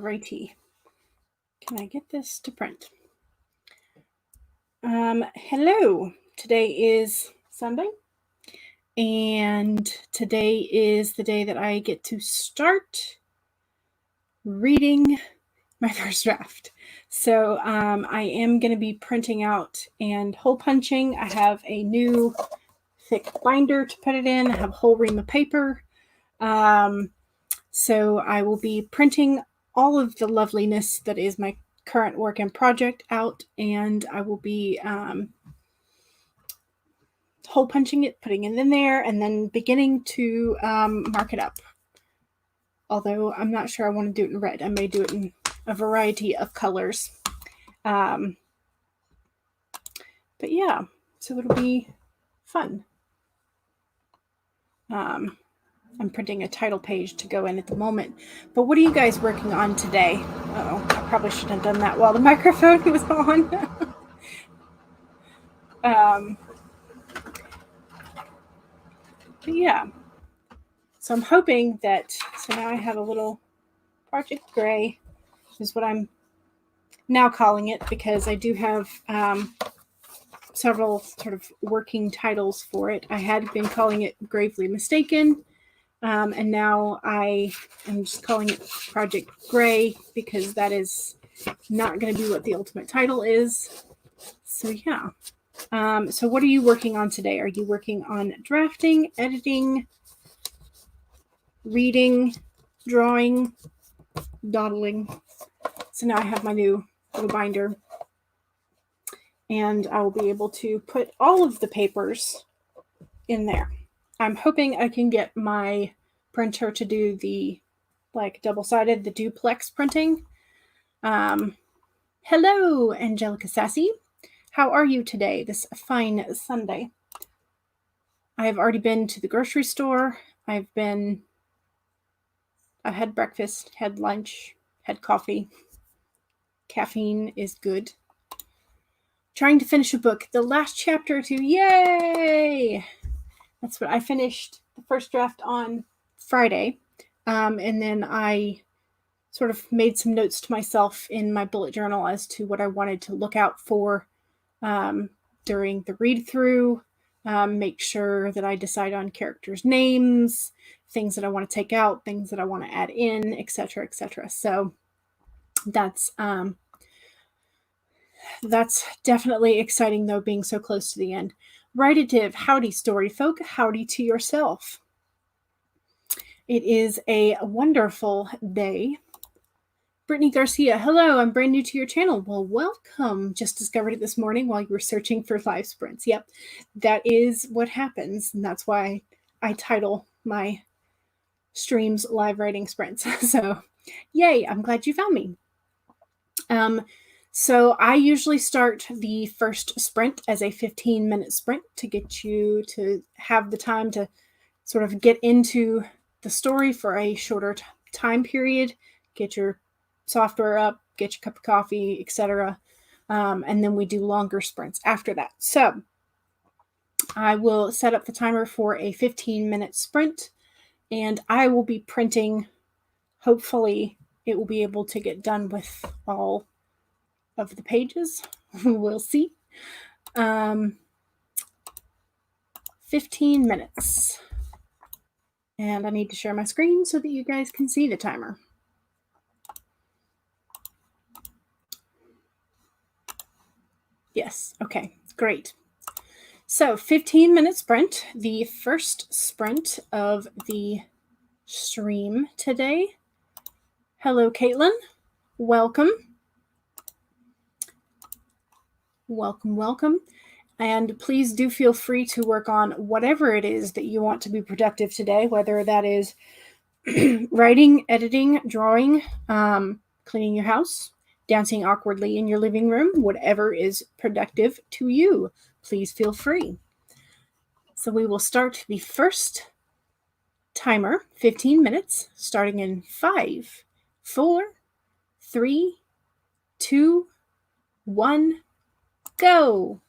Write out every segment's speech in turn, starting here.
Alrighty. Can I get this to print? Hello. Today is Sunday, and today is the day that I get to start reading my first draft. So I am going to be printing out and hole punching. I have a new thick binder to put it in. I have a whole ream of paper. So I will be printing all of the loveliness that is my current work and project out, and I will be hole punching it, putting it in there, and then beginning to mark it up. Although I'm not sure I want to do it in red. I may do it in a variety of colors. But yeah, so it'll be fun. I'm printing a title page to go in at the moment. But what are you guys working on today? Uh-oh, I probably shouldn't have done that while the microphone was on. But yeah. So I'm hoping that, so now I have a little Project Gray, is what I'm now calling it, because I do have several sort of working titles for it. I had been calling it Gravely Mistaken, and now I am just calling it Project Gray because that is not going to be what the ultimate title is. So yeah. So what are you working on today? Are you working on drafting, editing, reading, drawing, dawdling? So now I have my new little binder, and I will be able to put all of the papers in there. I'm hoping I can get my printer to do the double-sided, the duplex printing. Hello, Angelica Sassy. How are you today, this fine Sunday? I have already been to the grocery store. I've had breakfast, had lunch, had coffee. Caffeine is good. Trying to finish a book, the last chapter or two. Yay! That's what I finished the first draft on Friday. And then I sort of made some notes to myself in my bullet journal as to what I wanted to look out for during the read through. Make sure that I decide on characters' names, things that I want to take out, things that I want to add in, etc., etc. So that's definitely exciting, though, being so close to the end. Rightative, howdy, story folk, howdy to yourself. It is a wonderful day. Brittany Garcia, hello, I'm brand new to your channel. Well, welcome. Just discovered it this morning while you were searching for live sprints. Yep, that is what happens, and that's why I title my streams Live Writing Sprints. So, yay, I'm glad you found me. So I usually start the first sprint as a 15-minute sprint to get you to have the time to sort of get into the story for a shorter time period, get your software up, get your cup of coffee, etc. And then we do longer sprints after that. So I will set up the timer for a 15-minute sprint, and I will be printing. Hopefully it will be able to get done with all of the pages. We'll see. 15 minutes. And I need to share my screen so that you guys can see the timer. Yes, okay, great. So 15-minute sprint, the first sprint of the stream today. Hello, Caitlin. Welcome. Welcome, welcome. And please do feel free to work on whatever it is that you want to be productive today, whether that is writing, editing, drawing, cleaning your house, dancing awkwardly in your living room, whatever is productive to you. Please feel free. So we will start the first timer, 15 minutes, starting in 5, 4, 3, 2, 1, go.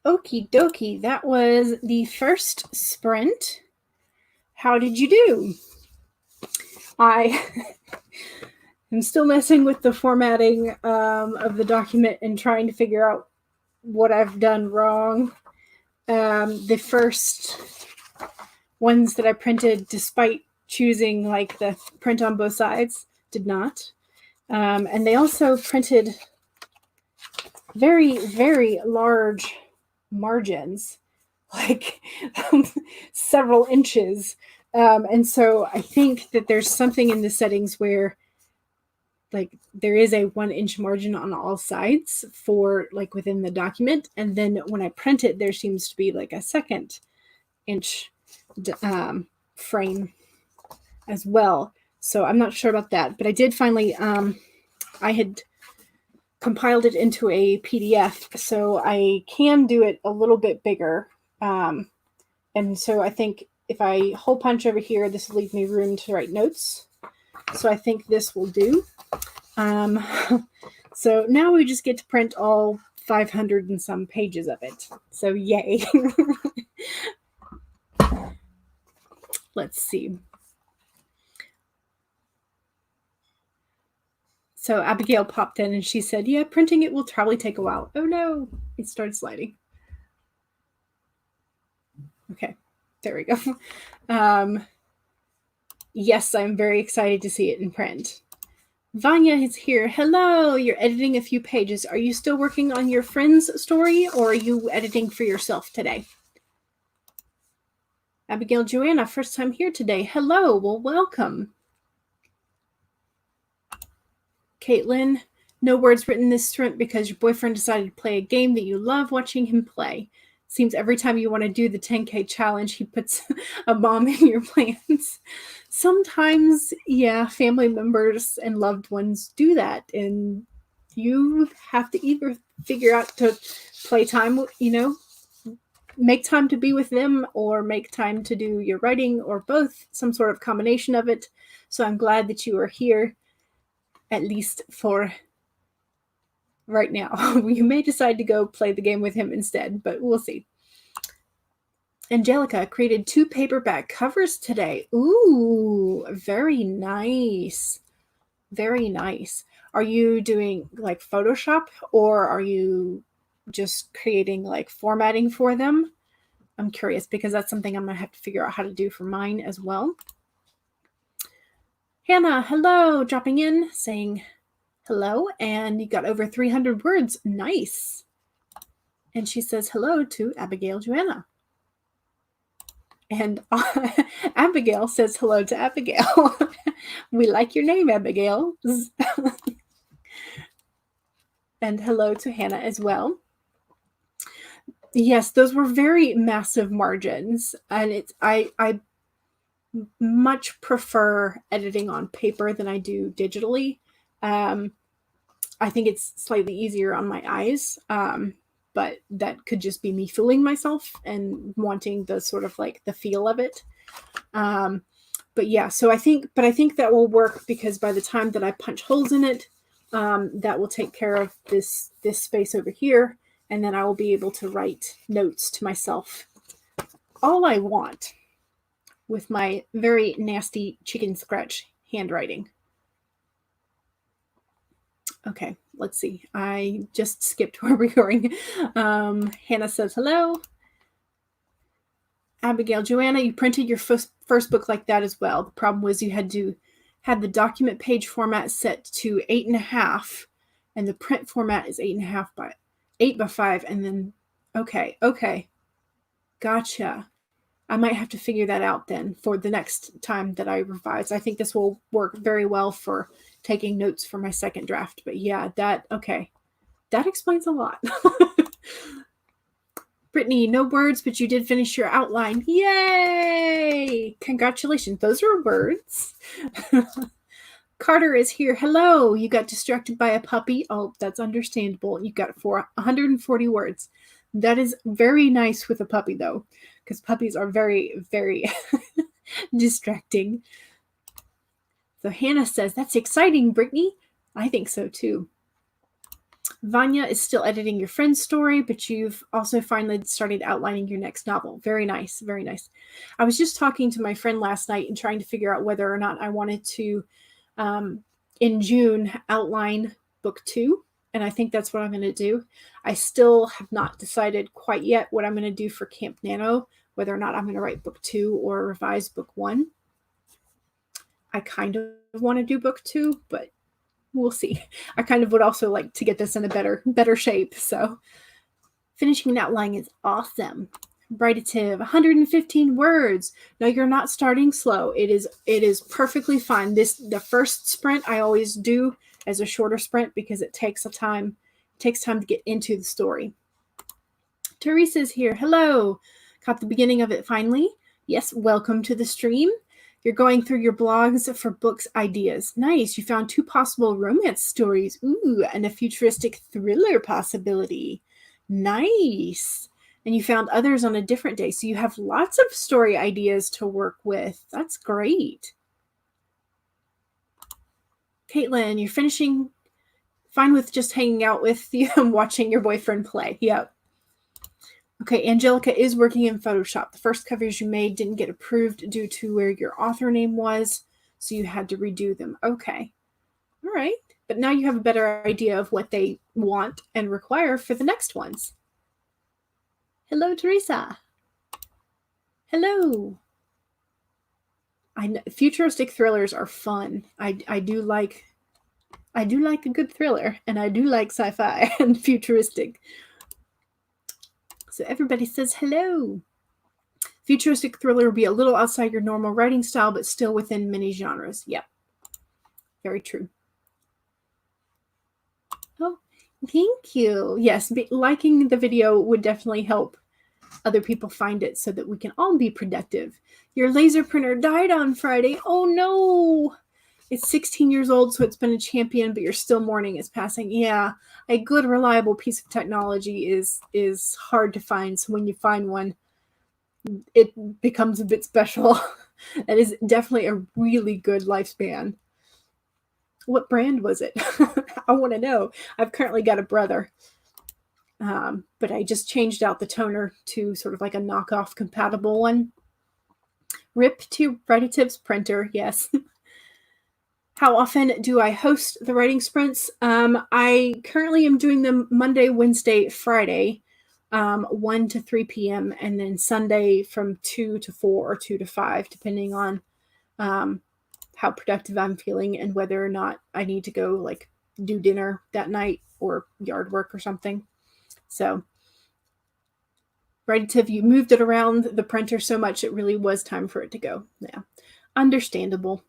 Okie dokie. That was the first sprint. How did you do? I am still messing with the formatting of the document and trying to figure out what I've done wrong. The first ones that I printed, despite choosing like the print on both sides, did not. And they also printed very, very large margins, like several inches. And so I think that there's something in the settings where like there is a 1-inch margin on all sides for like within the document. And then when I print it, there seems to be like a 2-inch frame as well. So I'm not sure about that, but I did finally, I had compiled it into a PDF, so I can do it a little bit bigger. And so I think if I hole punch over here, this will leave me room to write notes. So I think this will do. So now we just get to print all 500 and some pages of it. So yay. Let's see. So Abigail popped in and she said, yeah, printing it will probably take a while. Oh no, it started sliding. Okay, there we go. Yes, I'm very excited to see it in print. Vanya is here. Hello, you're editing a few pages. Are you still working on your friend's story or are you editing for yourself today? Abigail Joanna, first time here today. Hello, well, welcome. Caitlin, no words written this sprint because your boyfriend decided to play a game that you love watching him play. Seems every time you want to do the 10K challenge, he puts a bomb in your plans. Sometimes, yeah, family members and loved ones do that. And you have to either figure out to play time, you know, make time to be with them or make time to do your writing or both, some sort of combination of it. So I'm glad that you are here. At least for right now. You may decide to go play the game with him instead, but we'll see. Angelica created 2 paperback covers today. Ooh, very nice. Very nice. Are you doing like Photoshop or are you just creating like formatting for them? I'm curious because that's something I'm going to have to figure out how to do for mine as well. Hannah, hello, dropping in, saying hello, and you got over 300 words. Nice. And she says hello to Abigail Joanna. And Abigail says hello to Abigail. We like your name, Abigail. And hello to Hannah as well. Yes, those were very massive margins. And I much prefer editing on paper than I do digitally. I think it's slightly easier on my eyes, but that could just be me fooling myself and wanting the sort of like the feel of it. But yeah, so I think that will work because by the time that I punch holes in it, that will take care of this space over here, and then I will be able to write notes to myself all I want with my very nasty chicken scratch handwriting. Okay, let's see. I just skipped where we're going. Hannah says hello. Abigail Joanna, you printed your first book like that as well. The problem was you had to have the document page format set to 8.5, and the print format is 8.5 by 8 by 5, and then okay, gotcha. I might have to figure that out then for the next time that I revise. I think this will work very well for taking notes for my second draft. But yeah, that explains a lot. Brittany, no words, but you did finish your outline. Yay! Congratulations. Those are words. Carter is here. Hello. You got distracted by a puppy. Oh, that's understandable. You got 140 words. That is very nice with a puppy, though, because puppies are very, very distracting. So Hannah says, that's exciting, Brittany. I think so, too. Vanya is still editing your friend's story, but you've also finally started outlining your next novel. Very nice, very nice. I was just talking to my friend last night and trying to figure out whether or not I wanted to, in June, outline book 2. And I think that's what I'm going to do. I still have not decided quite yet what I'm going to do for Camp Nano, whether or not I'm going to write book 2 or revise book 1. I kind of want to do book 2, but we'll see. I kind of would also like to get this in a better shape. So finishing an outline is awesome. Writative, 115 words. No, you're not starting slow. It is perfectly fine. The first sprint I always do as a shorter sprint because it takes time to get into the story. Teresa's here. Hello. Caught the beginning of it finally. Yes, welcome to the stream. You're going through your blogs for books ideas. Nice. You found 2 possible romance stories. Ooh, and a futuristic thriller possibility. Nice. And you found others on a different day. So you have lots of story ideas to work with. That's great. Caitlin, you're finishing fine with just hanging out with you and watching your boyfriend play. Yep. Okay, Angelica is working in Photoshop. The first covers you made didn't get approved due to where your author name was, so you had to redo them. Okay. All right. But now you have a better idea of what they want and require for the next ones. Hello, Teresa. Hello. I know, futuristic thrillers are fun. I do like a good thriller, and I do like sci-fi and futuristic. So everybody says hello. Futuristic thriller will be a little outside your normal writing style, but still within many genres. Yep. Very true. Oh, thank you. Yes, liking the video would definitely help other people find it so that we can all be productive. Your laser printer died on Friday. Oh no. It's 16 years old, so it's been a champion, but you're still mourning its passing. Yeah, a good, reliable piece of technology is hard to find. So when you find one, it becomes a bit special. That is definitely a really good lifespan. What brand was it? I want to know. I've currently got a brother, but I just changed out the toner to sort of like a knockoff compatible one. RIP to Writative's printer, yes. How often do I host the writing sprints? I currently am doing them Monday, Wednesday, Friday, 1 to 3 p.m., and then Sunday from 2 to 4 or 2 to 5, depending on how productive I'm feeling and whether or not I need to go like do dinner that night or yard work or something. So, Writative, you moved it around the printer so much it really was time for it to go. Yeah, understandable.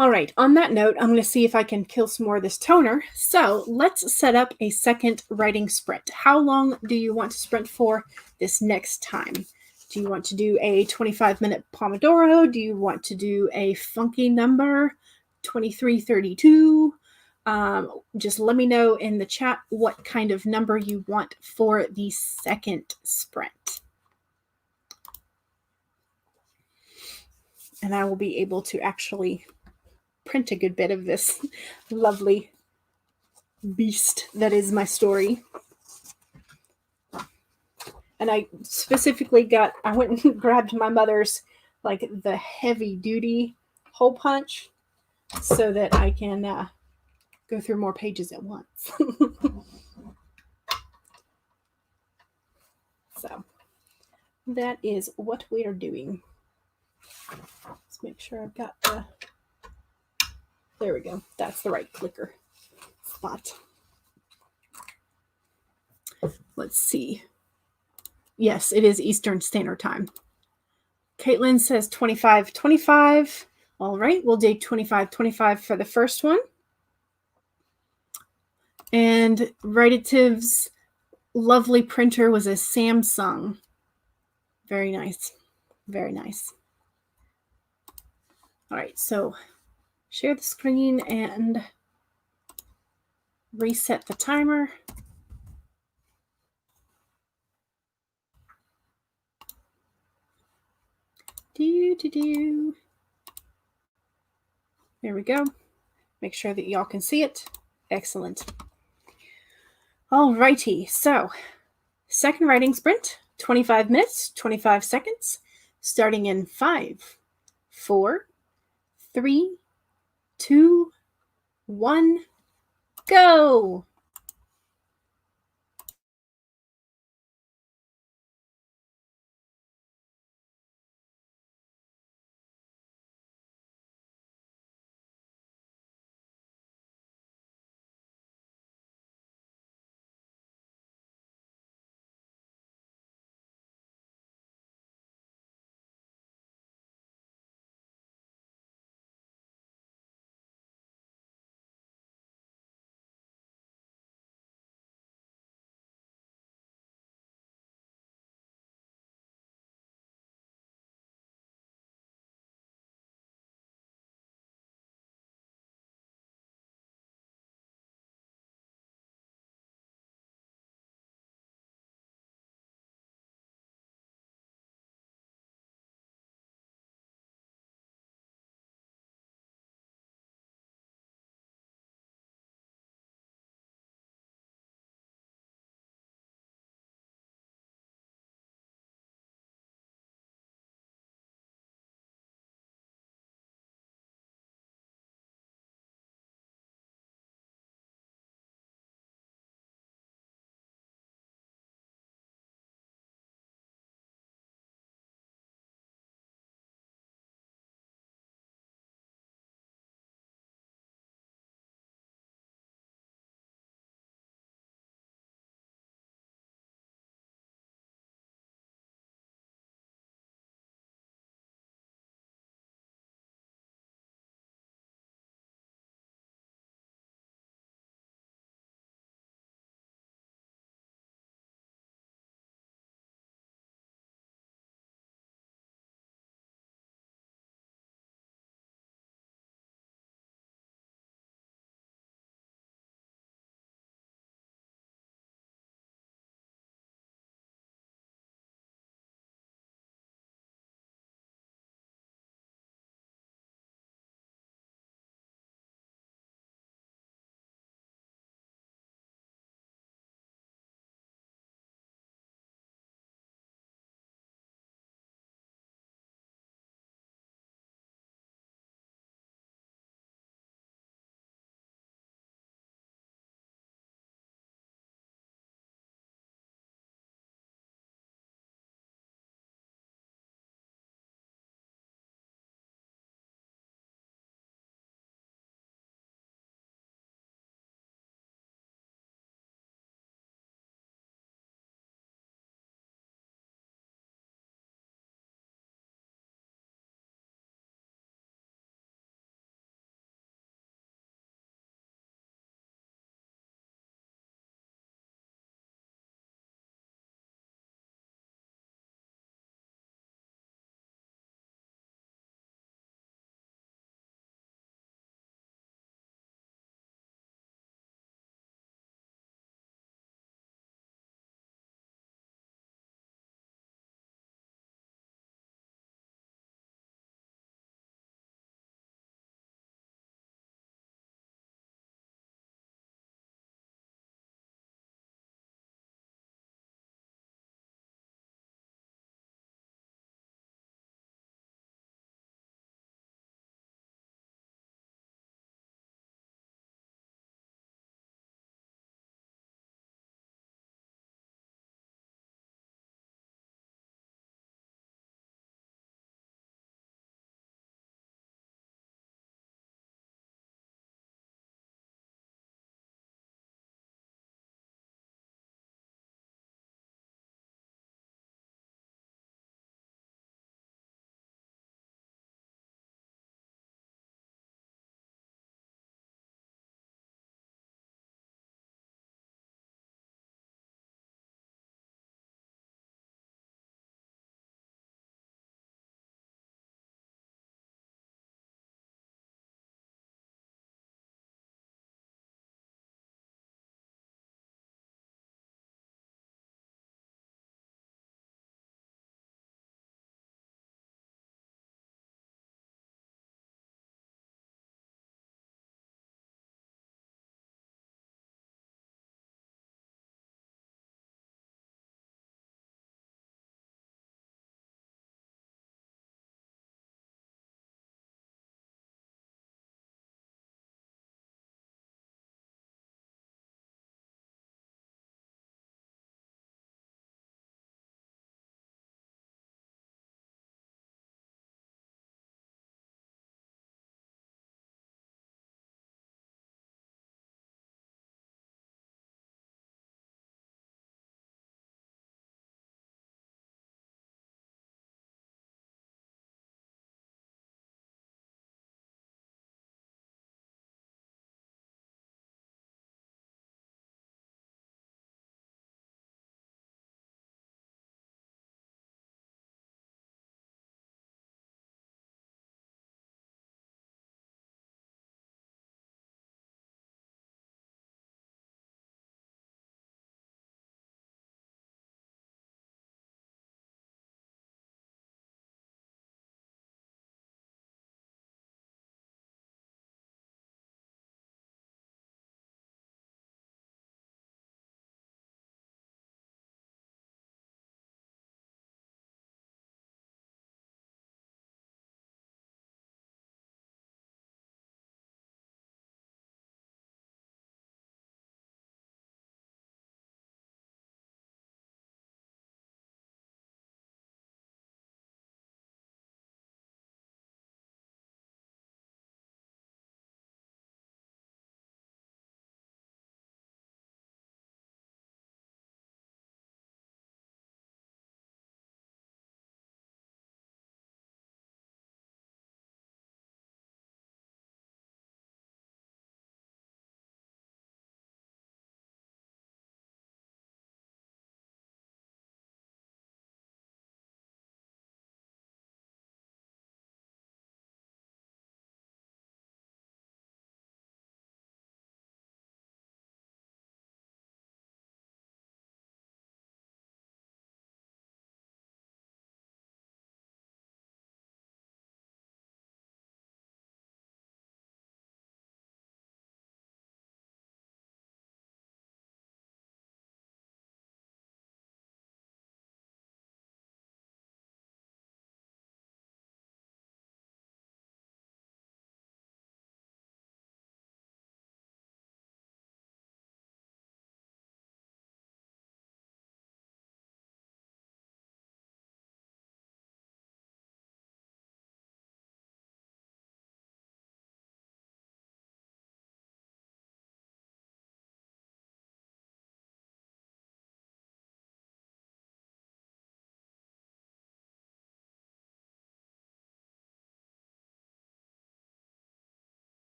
All right, on that note, I'm going to see if I can kill some more of this toner. So let's set up a second writing sprint. How long do you want to sprint for this next time? Do you want to do a 25-minute Pomodoro? Do you want to do a funky number, 2332? Just let me know in the chat what kind of number you want for the second sprint. And I will be able to actually print a good bit of this lovely beast that is my story. And I specifically I went and grabbed my mother's, like the heavy duty hole punch so that I can go through more pages at once. So that is what we are doing. Let's make sure I've got there we go. That's the right clicker spot. Let's see. Yes, it is Eastern Standard Time. Caitlin says 25:25. All right, we'll do 25:25 for the first one. And Writative's lovely printer was a Samsung. Very nice. Very nice. All right, so share the screen and reset the timer. There we go. Make sure that y'all can see it. Excellent. Alrighty, so second writing sprint, 25 minutes, 25 seconds, starting in 5, 4, 3, 2, 1, go!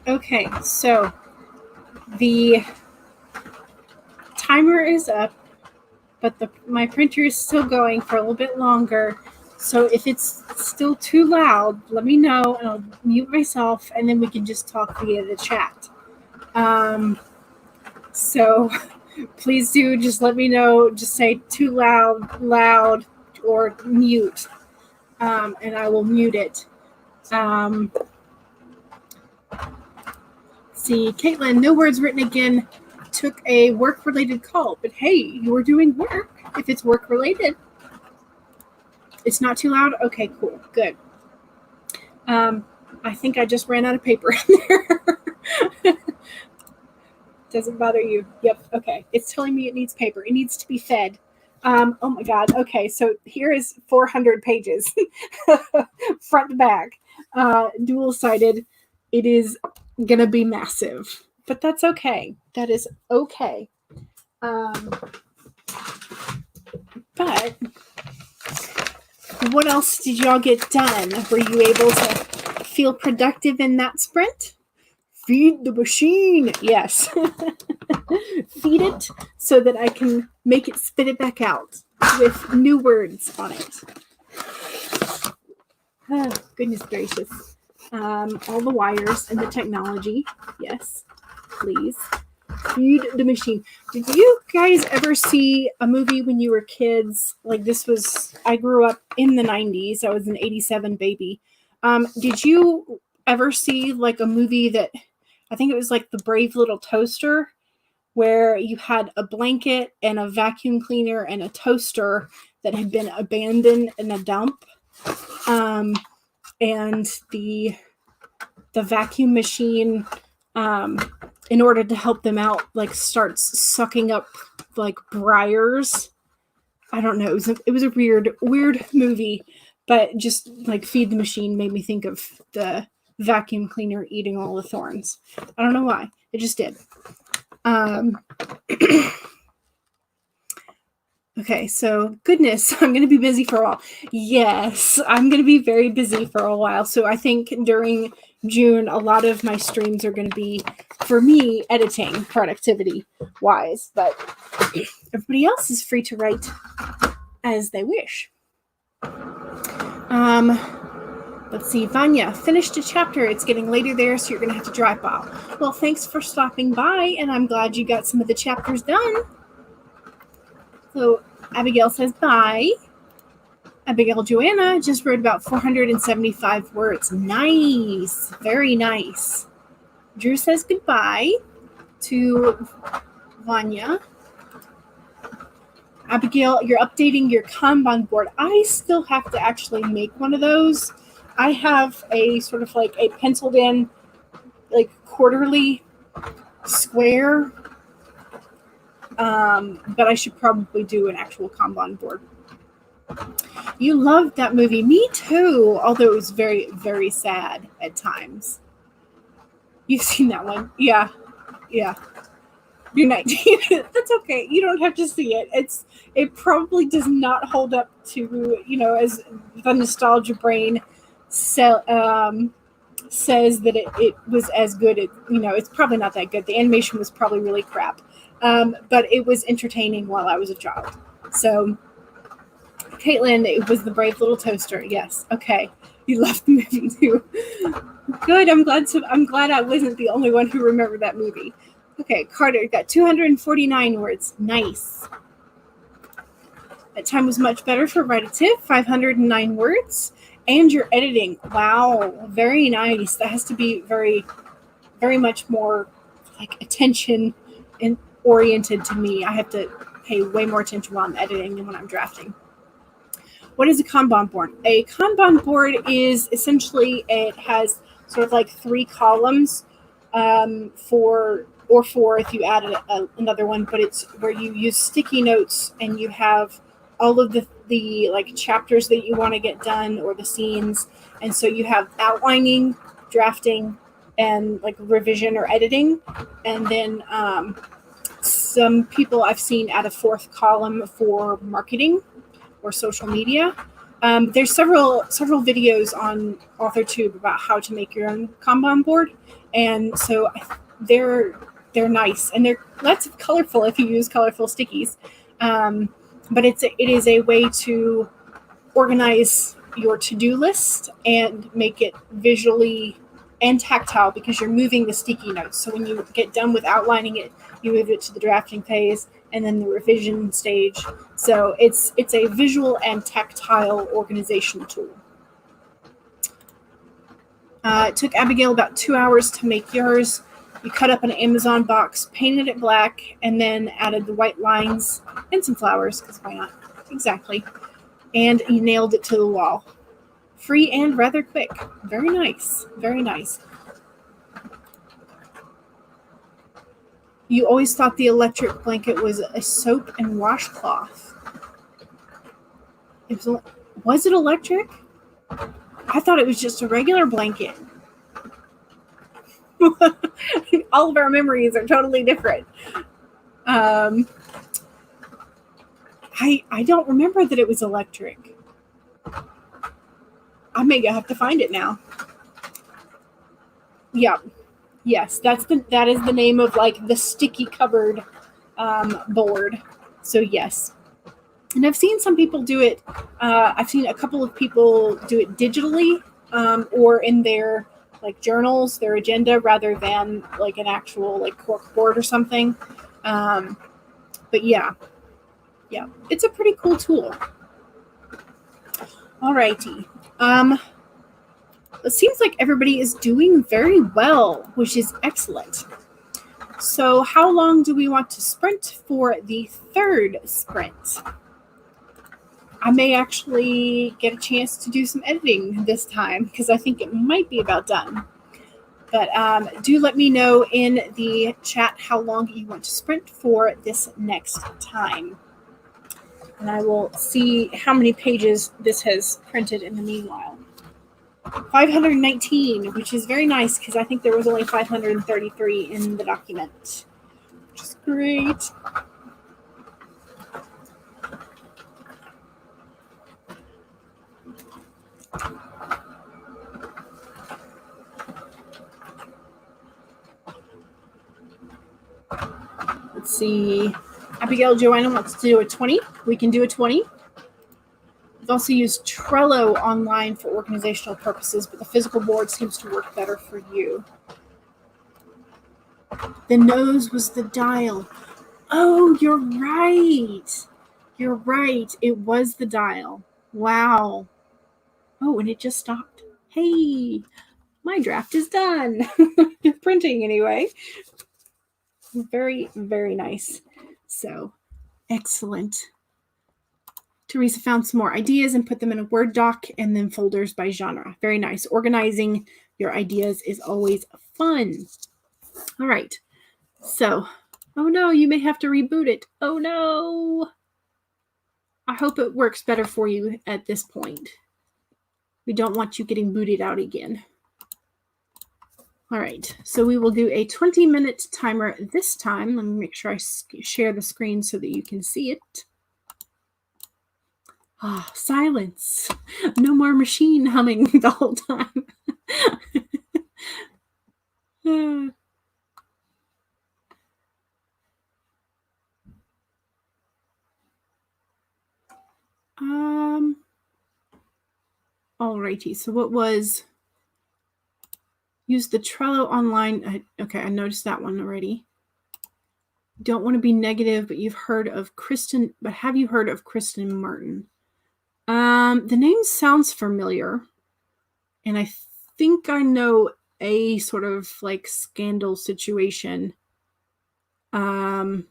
Okay, so the timer is up, but my printer is still going for a little bit longer. So if it's still too loud, let me know and I'll mute myself and then we can just talk via the chat. So please do just let me know. Just say too loud, or mute, and I will mute it. See, Caitlin, no words written again. Took a work-related call, but hey, you're doing work. If it's work-related, it's not too loud. Okay, cool, good. I think I just ran out of paper in there. Doesn't bother you. Yep. Okay. It's telling me it needs paper. It needs to be fed. Oh my God. Okay. So here is 400 pages, front to back, dual-sided. It is going to be massive, but that's okay. That is okay. But what else did y'all get done? Were you able to feel productive in that sprint? Feed the machine. Yes. Feed it so that I can make it spit it back out with new words on it. Oh, goodness gracious. All the wires and the technology. Yes, please. Feed the machine. Did you guys ever see a movie when you were kids? Like this was, I grew up in the 90s. I was an 87 baby. Did you ever see like a movie that, I think it was like The Brave Little Toaster, where you had a blanket and a vacuum cleaner and a toaster that had been abandoned in a dump. And the vacuum machine, in order to help them out, like starts sucking up like briars. I don't know. It was a weird movie, but just like Feed the Machine made me think of the vacuum cleaner eating all the thorns. I don't know why. It just did. Okay, so goodness, I'm going to be busy for a while. Yes, I'm going to be very busy for a while. So I think during June, a lot of my streams are going to be, for me, editing, productivity wise. But everybody else is free to write as they wish. Let's see, Vanya, finished a chapter. It's getting later there, so you're going to have to drive by. Well, thanks for stopping by, and I'm glad you got some of the chapters done. So Abigail says bye. Abigail Joanna just wrote about 475 words. Nice. Very nice. Drew says goodbye to Vanya. Abigail, you're updating your Kanban board. I still have to actually make one of those. I have a sort of like a penciled in, like quarterly square. But I should probably do an actual Kanban board. You loved that movie. Me too. Although it was very, very sad at times. You've seen that one. Yeah. You're 19. That's okay. You don't have to see it. It probably does not hold up to, as the nostalgia brain says that it was as good. It's probably not that good. The animation was probably really crap. But it was entertaining while I was a child. So, Caitlin, it was The Brave Little Toaster. Yes. Okay. You loved the movie too. Good. I'm glad I wasn't the only one who remembered that movie. Okay, Carter, got 249 words. Nice. That time was much better for Redditive, 509 words. And your editing. Wow. Very nice. That has to be very, very much more like attention and oriented to me. I have to pay way more attention while I'm editing than when I'm drafting. What is a Kanban board? A Kanban board is essentially, it has sort of like 3 columns four if you add another one, but it's where you use sticky notes and you have all of the like chapters that you want to get done or the scenes. And so you have outlining, drafting, and like revision or editing. And then some people I've seen add a 4th column for marketing or social media. There's several videos on authortube about how to make your own Kanban board, and so they're nice, and they're lots of colorful if you use colorful stickies. But it is a way to organize your to-do list and make it visually and tactile, because you're moving the sticky notes. So when you get done with outlining it, you move it to the drafting phase and then the revision stage. So it's a visual and tactile organization tool. It took Abigail about 2 hours to make yours. You cut up an Amazon box, painted it black, and then added the white lines and some flowers, because why not? Exactly. And you nailed it to the wall. Free and rather quick. Very nice. Very nice. You always thought the electric blanket was a soap and washcloth. Was it electric? I thought it was just a regular blanket. All of our memories are totally different. I don't remember that it was electric. I may have to find it now. Yeah. Yes, that is the name of like the sticky covered board. So yes. And I've seen some people do it. I've seen a couple of people do it digitally, or in their like journals, their agenda, rather than like an actual like cork board or something. But yeah, it's a pretty cool tool. Alrighty. It seems like everybody is doing very well, which is excellent. So how long do we want to sprint for the third sprint? I may actually get a chance to do some editing this time, because I think it might be about done. But do let me know in the chat how long you want to sprint for this next time. And I will see how many pages this has printed in the meanwhile. 519, which is very nice, because I think there was only 533 in the document, which is great. Let's see. Abigail Joanna wants to do a 20. We can do a 20. We've also used Trello online for organizational purposes, but the physical board seems to work better for you. The nose was the dial. Oh, you're right. You're right. It was the dial. Wow. Oh, and it just stopped. Hey, my draft is done. Printing anyway. Very, very nice. So, excellent. Teresa found some more ideas and put them in a Word doc and then folders by genre. Very nice. Organizing your ideas is always fun. All right. So, oh no, you may have to reboot it. Oh no. I hope it works better for you at this point. We don't want you getting booted out again. All right. So we will do a 20-minute timer this time. Let me make sure I share the screen so that you can see it. Ah, oh, silence. No more machine humming the whole time. Alrighty. So what was use the Trello online? Okay, I noticed that one already. Don't want to be negative, but you've heard of Kristen. But have you heard of Kristen Martin? The name sounds familiar, and I think I know a sort of like scandal situation that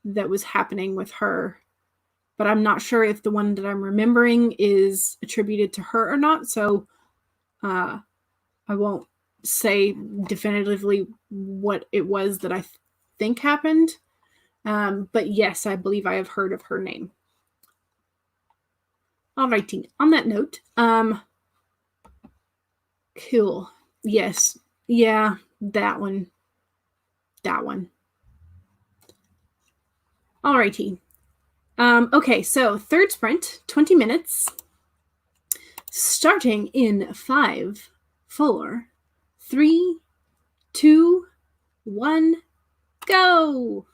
was happening with her, but I'm not sure if the one that I'm remembering is attributed to her or not. So I won't say definitively what it was that I think happened. But yes, I believe I have heard of her name. Alrighty. On that note, cool. Yes. Yeah, that one. That one. Alrighty. Okay, so third sprint, 20 minutes. Starting in 5, 4, 3, 2, 1, go!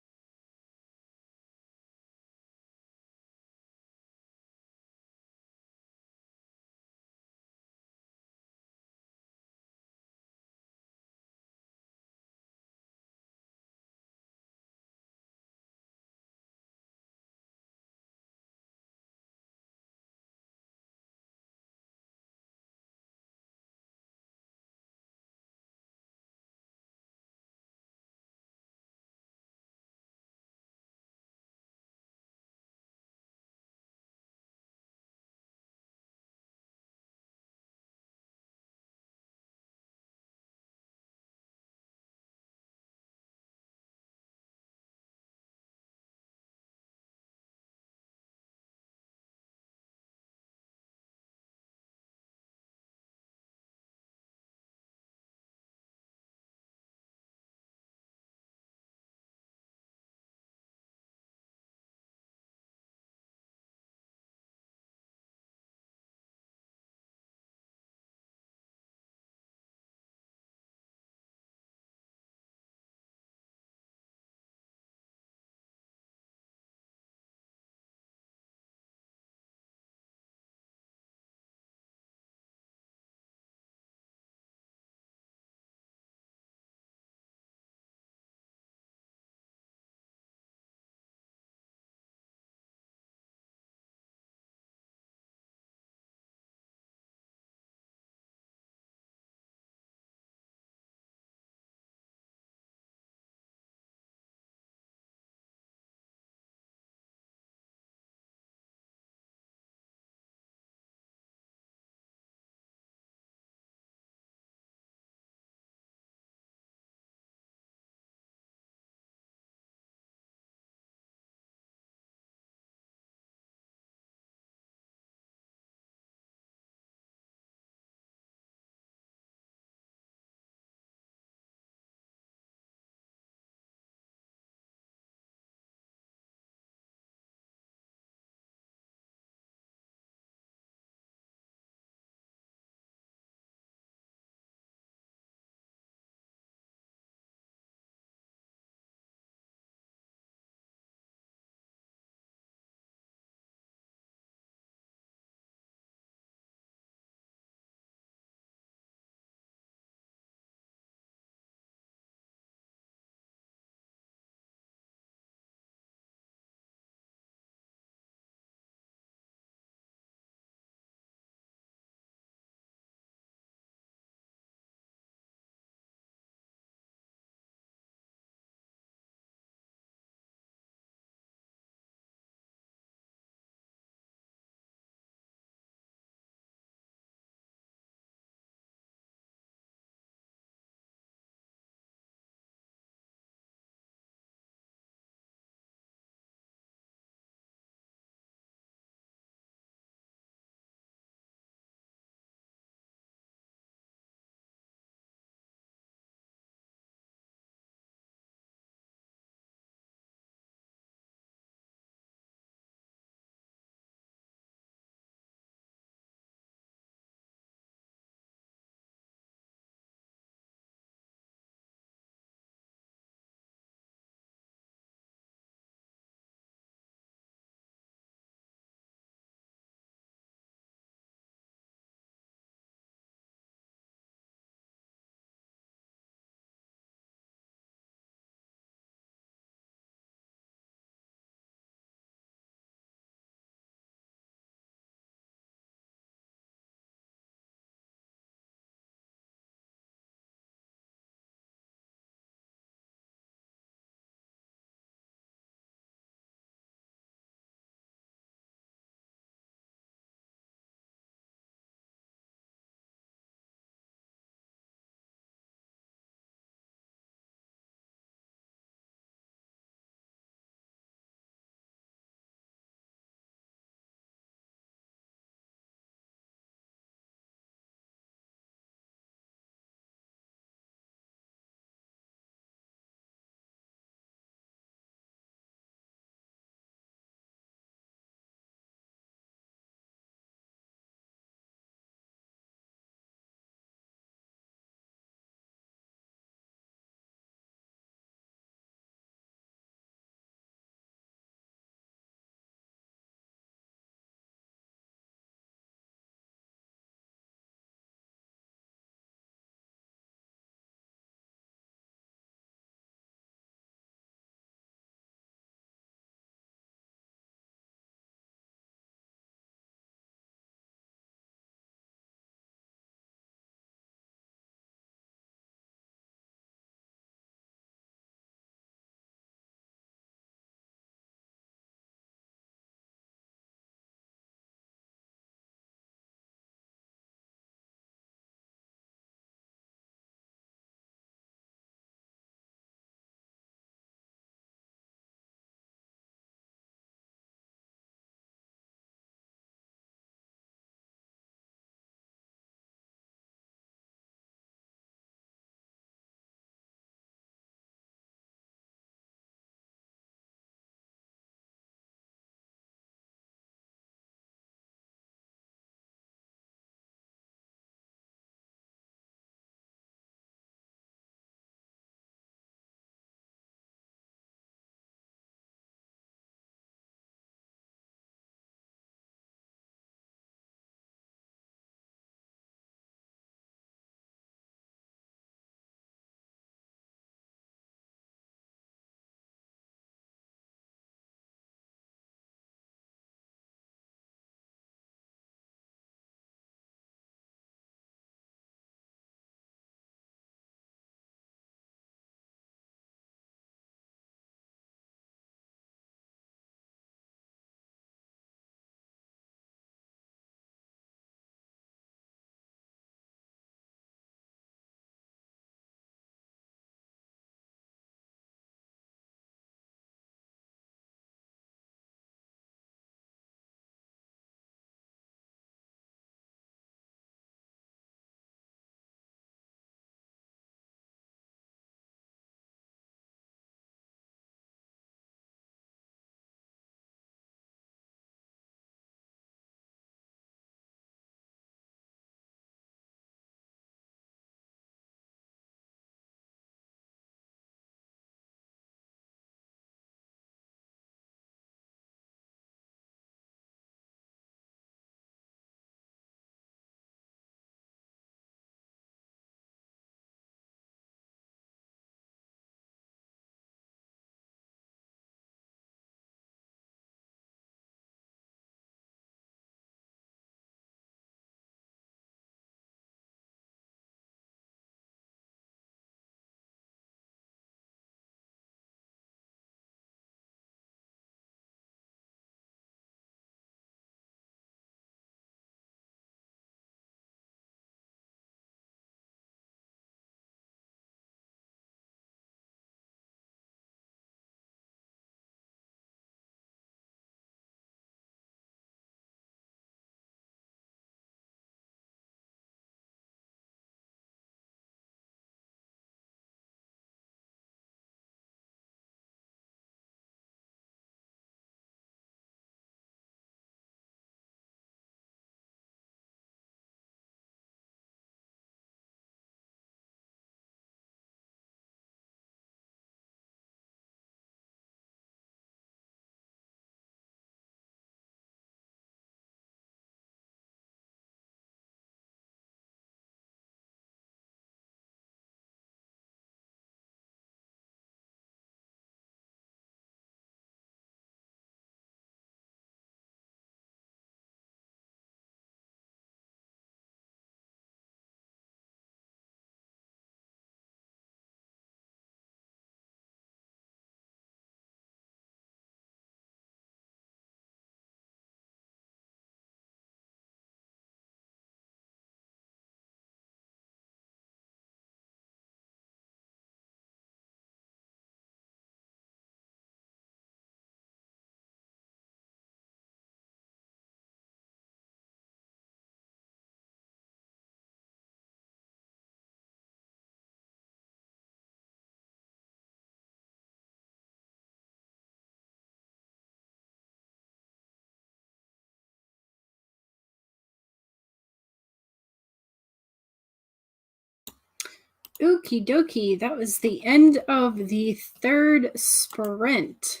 Okie dokie. That was the end of the third sprint.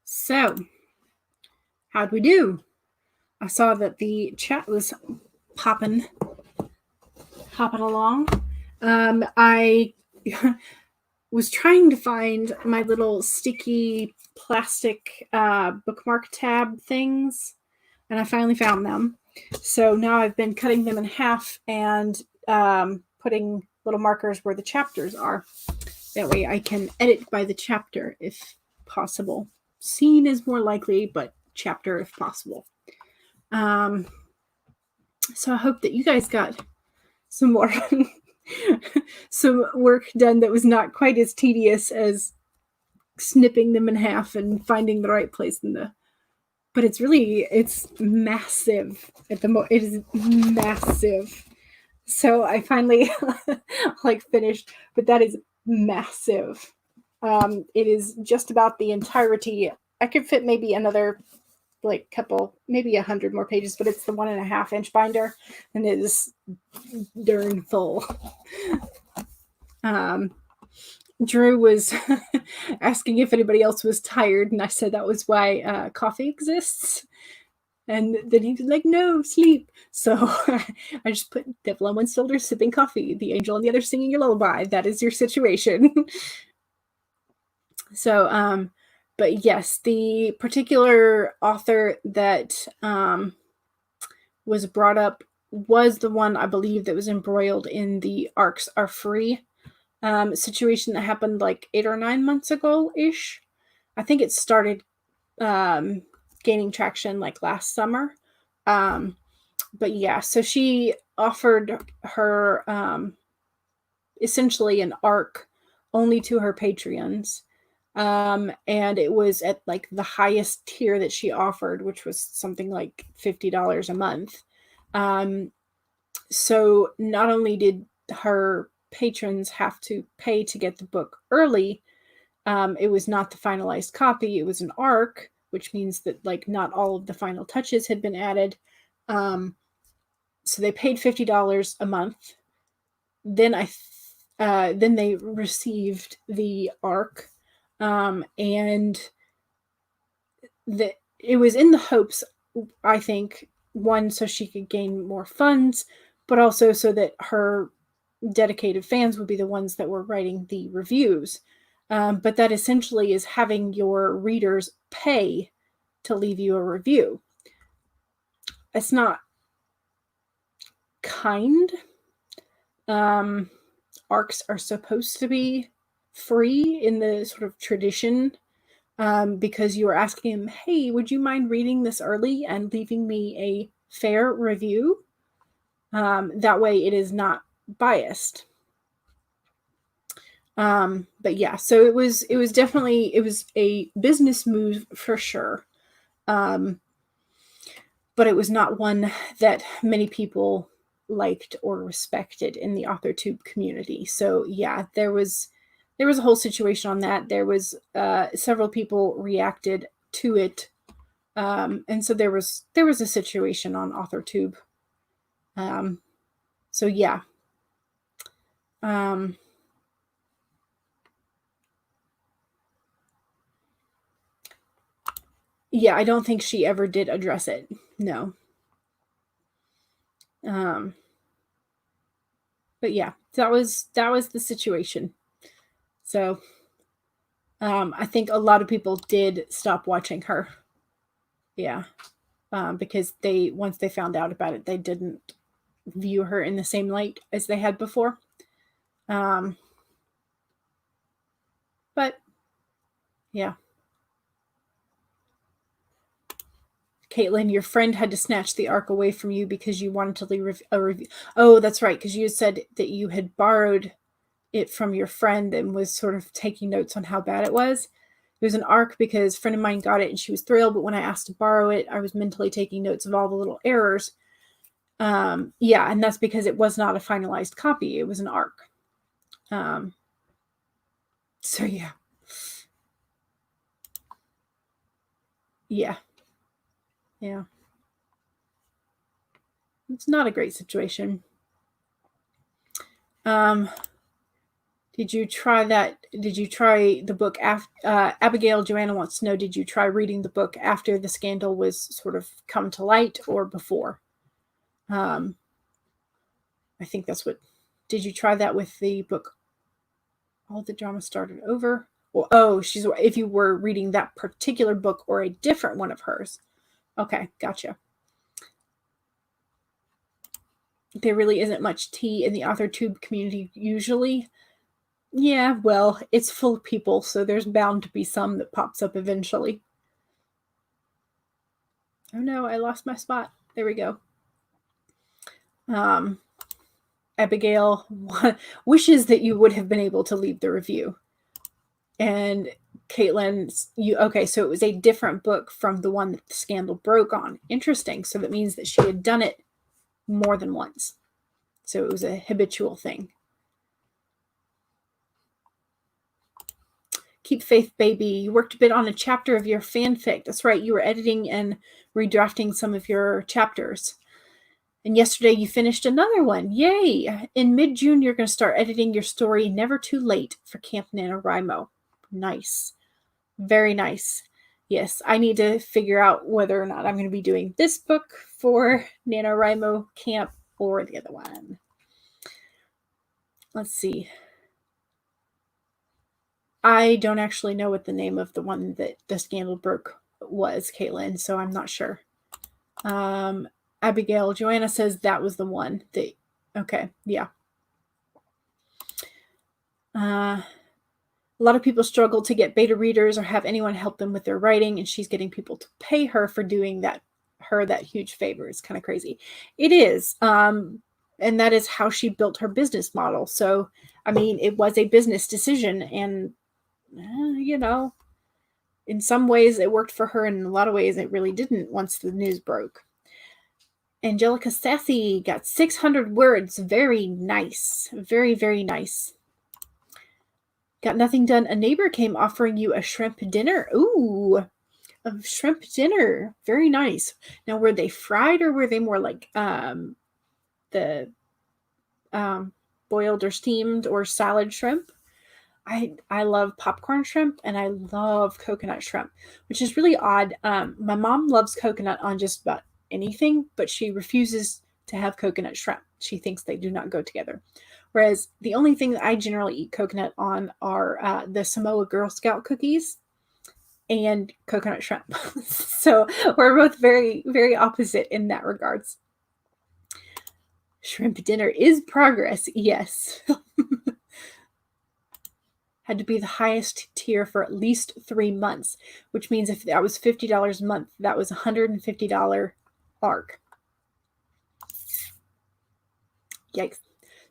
So, how'd we do? I saw that the chat was hopping along. I was trying to find my little sticky plastic bookmark tab things, and I finally found them. So now I've been cutting them in half and putting little markers where the chapters are. That way I can edit by the chapter if possible. Scene is more likely, but chapter if possible. So I hope that you guys got some more some work done that was not quite as tedious as snipping them in half and finding the right place in the. But it's massive at the it is massive. So I finally finished, but that is massive. It is just about the entirety. I could fit maybe another maybe 100 more pages, but it's the 1.5 inch binder, and it is darn full. Drew was asking if anybody else was tired, and I said that was why coffee exists. And then he was like, no, sleep. So I just put devil on one shoulder sipping coffee, the angel on the other singing your lullaby. That is your situation. So, but yes, the particular author that was brought up was the one, I believe, that was embroiled in the ARCs are free situation that happened 8 or 9 months ago-ish. I think it started gaining traction last summer. But yeah, so she offered her essentially an ARC only to her Patreons. And it was at the highest tier that she offered, which was something like $50 a month. So not only did her patrons have to pay to get the book early, it was not the finalized copy. It was an ARC, which means that not all of the final touches had been added. So they paid $50 a month. Then then they received the ARC. And it was in the hopes, I think, one, so she could gain more funds, but also so that her dedicated fans would be the ones that were writing the reviews. But that essentially is having your readers pay to leave you a review. It's not kind. ARCs are supposed to be free in the sort of tradition, because you are asking him, hey, would you mind reading this early and leaving me a fair review? That way it is not biased. But yeah, so it was definitely, it was a business move for sure. But it was not one that many people liked or respected in the authortube community. So yeah, there was a whole situation on that. There was several people reacted to it, and so there was a situation on authortube. So yeah. Yeah, I don't think she ever did address it. No. But yeah, that was the situation. So I think a lot of people did stop watching her. Yeah. Because once they found out about it, they didn't view her in the same light as they had before. But yeah. Caitlin, your friend had to snatch the ARC away from you because you wanted to leave a review. Oh, that's right, because you said that you had borrowed it from your friend and was sort of taking notes on how bad it was. It was an ARC because a friend of mine got it and she was thrilled, but when I asked to borrow it, I was mentally taking notes of all the little errors. Yeah, and that's because it was not a finalized copy. It was an ARC. So yeah. Yeah. Yeah. It's not a great situation. Did you try that? Did you try the book after? Abigail Joanna wants to know, did you try reading the book after the scandal was sort of come to light or before? I think that's what. Did you try that with the book? All the drama started over. Well, oh, if you were reading that particular book or a different one of hers. Okay, gotcha. There really isn't much tea in the authortube community usually. Yeah, well, it's full of people, so there's bound to be some that pops up eventually. Oh no, I lost my spot. There we go. Abigail wishes that you would have been able to leave the review. And Caitlin, okay, so it was a different book from the one that the scandal broke on. Interesting. So that means that she had done it more than once. So it was a habitual thing. Keep faith, baby. You worked a bit on a chapter of your fanfic. That's right. You were editing and redrafting some of your chapters. And yesterday you finished another one. Yay! In mid-June, you're going to start editing your story Never Too Late for Camp NaNoWriMo. Nice. Very nice. Yes, I need to figure out whether or not I'm going to be doing this book for NaNoWriMo Camp or the other one. Let's see. I don't actually know what the name of the one that the scandal broke was, Caitlin, so I'm not sure. Abigail Joanna says that was the one. Okay, yeah. A lot of people struggle to get beta readers or have anyone help them with their writing, and she's getting people to pay her for doing that huge favor. It's kind of crazy. It is. And that is how she built her business model. So, I mean, it was a business decision, and you know, in some ways it worked for her, and in a lot of ways it really didn't once the news broke. Angelica Sassy got 600 words. Very nice. Very, very nice. Got nothing done. A neighbor came offering you a shrimp dinner. Ooh, a shrimp dinner. Very nice. Now, were they fried or were they more like the boiled or steamed or salad shrimp? I love popcorn shrimp and I love coconut shrimp, which is really odd. My mom loves coconut on just about anything, but she refuses to have coconut shrimp. She thinks they do not go together. Whereas the only thing that I generally eat coconut on are the Samoa Girl Scout cookies and coconut shrimp. So we're both very, very opposite in that regards. Shrimp dinner is progress, yes. Had to be the highest tier for at least 3 months, which means if that was $50 a month, that was $150 arc. Yikes.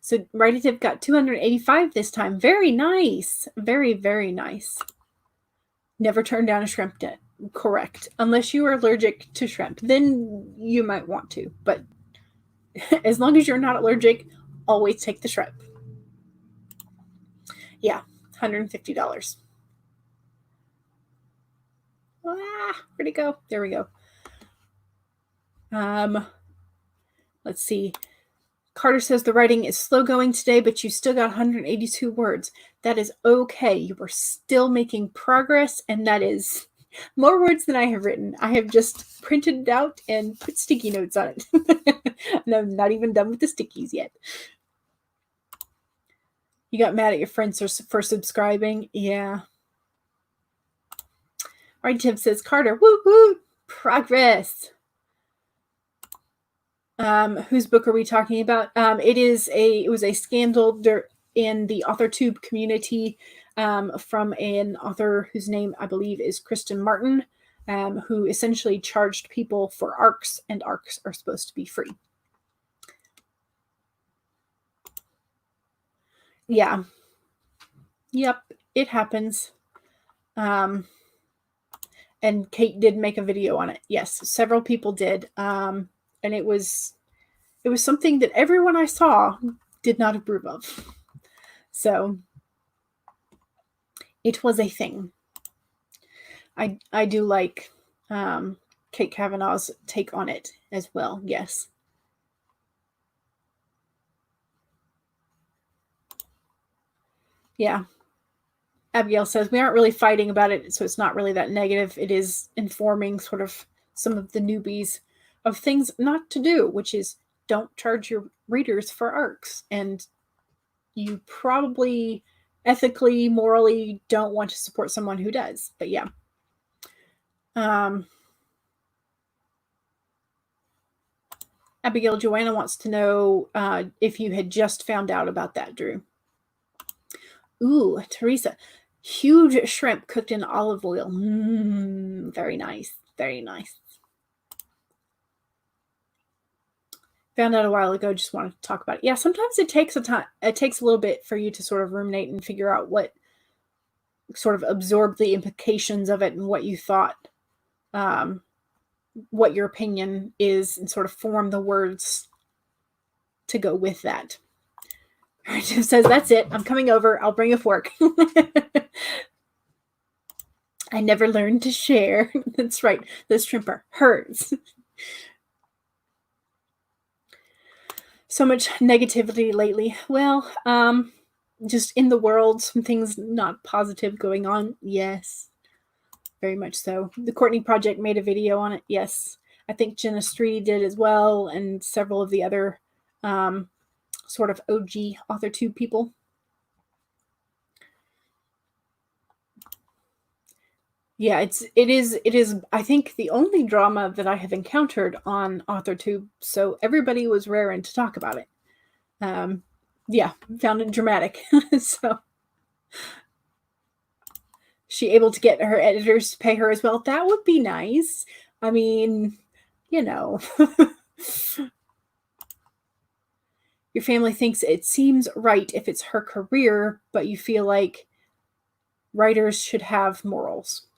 So Righty Tip got 285 this time. Very nice. Very, very nice. Never turn down a shrimp dip. Correct. Unless you are allergic to shrimp. Then you might want to. But as long as you're not allergic, always take the shrimp. Yeah. $150. Where'd it go? There we go. Let's see. Carter says the writing is slow going today, but you still got 182 words. That is okay. You are still making progress, and that is more words than I have written. I have just printed it out and put sticky notes on it. And I'm not even done with the stickies yet. You got mad at your friends for subscribing? Yeah. Right, Tim says, Carter, woo woo, progress. Whose book are we talking about? It was a scandal in the authortube community from an author whose name I believe is Kristen Martin, who essentially charged people for arcs, and arcs are supposed to be free. Yeah. Yep, it happens. And Kate did make a video on it. Yes, several people did. And it was something that everyone I saw did not approve of. So it was a thing. I do like Kate Kavanaugh's take on it as well. Yes. Yeah. Abigail says, we aren't really fighting about it, so it's not really that negative. It is informing sort of some of the newbies of things not to do, which is don't charge your readers for arcs. And you probably ethically, morally don't want to support someone who does. But yeah. Abigail Joanna wants to know if you had just found out about that, Drew. Ooh, Teresa. Huge shrimp cooked in olive oil. Very nice. Very nice. Found out a while ago, just wanted to talk about it. Yeah, sometimes it takes a little bit for you to sort of ruminate and figure out what sort of absorb the implications of it and what you thought, what your opinion is, and sort of form the words to go with that. It says, that's it. I'm coming over. I'll bring a fork. I never learned to share. That's right. The shrimp are hers. So much negativity lately. Well, just in the world, some things not positive going on. Yes, very much so. The Courtney Project made a video on it. Yes. I think Jenna Stree did as well, and several of the other sort of OG AuthorTube people. Yeah, it is I think the only drama that I have encountered on AuthorTube, so everybody was raring to talk about it. Yeah, found it dramatic. So she able to get her editors to pay her as well. That would be nice. I mean, you know. Your family thinks it seems right if it's her career, but you feel like writers should have morals.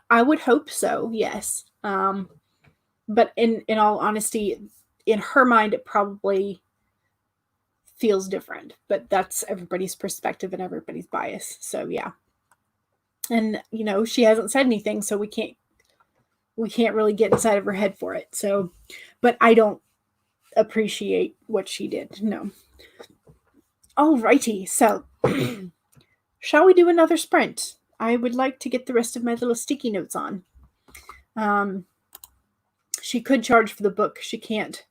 I would hope so, yes. But in all honesty, in her mind, it probably feels different. But that's everybody's perspective and everybody's bias. So yeah. And she hasn't said anything, so we can't really get inside of her head for it. So, but I don't appreciate what she did. No. Alrighty, so shall we do another sprint? I would like to get the rest of my little sticky notes on. She could charge for the book. She can't.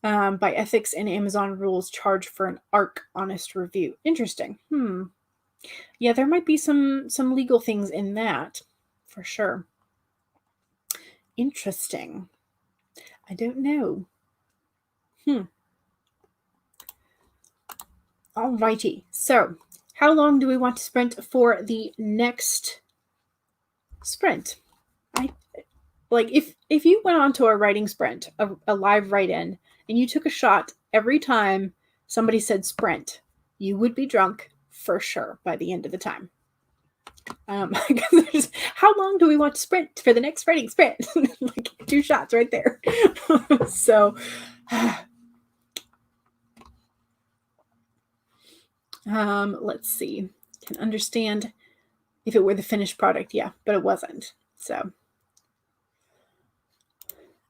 By ethics and Amazon rules, charge for an ARC honest review. Interesting. Yeah, there might be some legal things in that, for sure. Interesting. I don't know. Alrighty. So, how long do we want to sprint for the next sprint? If you went on to a writing sprint, a live write-in, and you took a shot every time somebody said sprint, you would be drunk for sure by the end of the time. How long do we want to sprint for the next writing sprint? Like 2 shots right there. So, let's see. Can understand if it were the finished product, yeah, but it wasn't. So,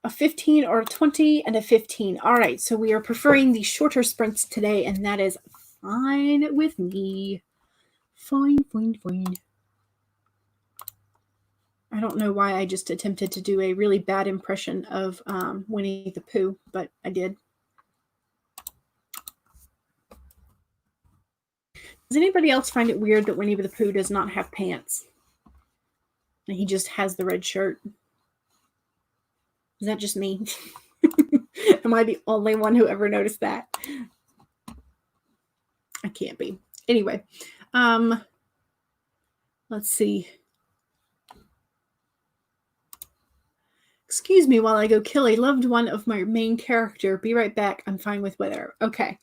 a 15 or a 20 and a 15. All right, so we are preferring the shorter sprints today, and that is fine with me. Fine. I don't know why I just attempted to do a really bad impression of Winnie the Pooh, but I did. Does anybody else find it weird that Winnie the Pooh does not have pants? And he just has the red shirt? Is that just me? Am I the only one who ever noticed that? I can't be. Anyway, let's see. Excuse me while I go kill a loved one of my main character. Be right back. I'm fine with whatever. Okay.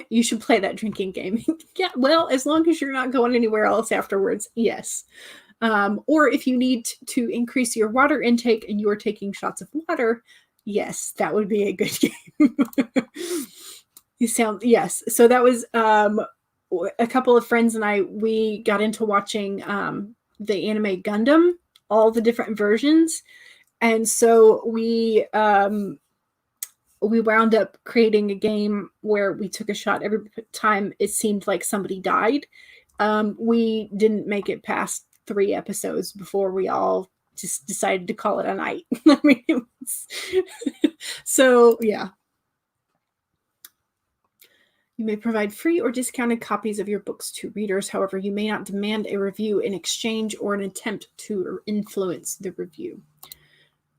You should play that drinking game. Yeah, well, as long as you're not going anywhere else afterwards, yes. Or if you need to increase your water intake and you are taking shots of water, yes, that would be a good game. Yes. So that was a couple of friends and I, we got into watching the anime Gundam, all the different versions. And so we we wound up creating a game where we took a shot every time it seemed like somebody died. We didn't make it past 3 episodes before we all just decided to call it a night. I mean, it was so yeah. You may provide free or discounted copies of your books to readers. However, you may not demand a review in exchange or an attempt to influence the review.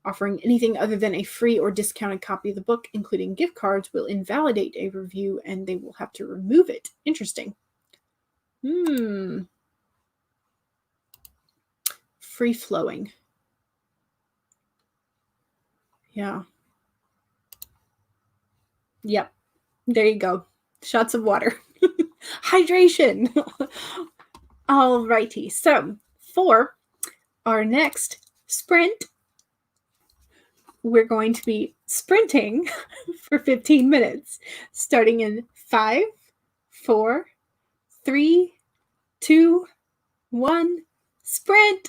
Offering anything other than a free or discounted copy of the book, including gift cards, will invalidate a review and they will have to remove it. Interesting. Free flowing. Yeah. Yep. There you go. Shots of water. Hydration. Alrighty. So for our next sprint, we're going to be sprinting for 15 minutes, starting in 5, 4, 3, 2, 1, sprint.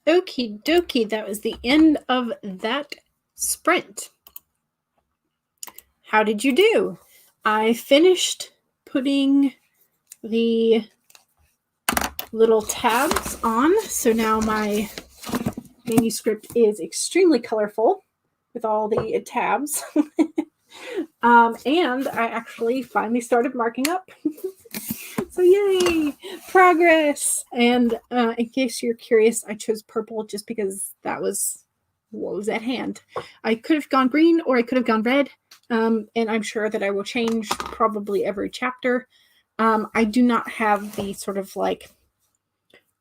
Okie dokie, that was the end of that sprint. How did you do? I finished putting the little tabs on, so now my manuscript is extremely colorful with all the tabs. And I actually finally started marking up. So yay, progress. And in case you're curious, I chose purple just because that was what was at hand. I could have gone green or I could have gone red. And I'm sure that I will change probably every chapter. I do not have the sort of like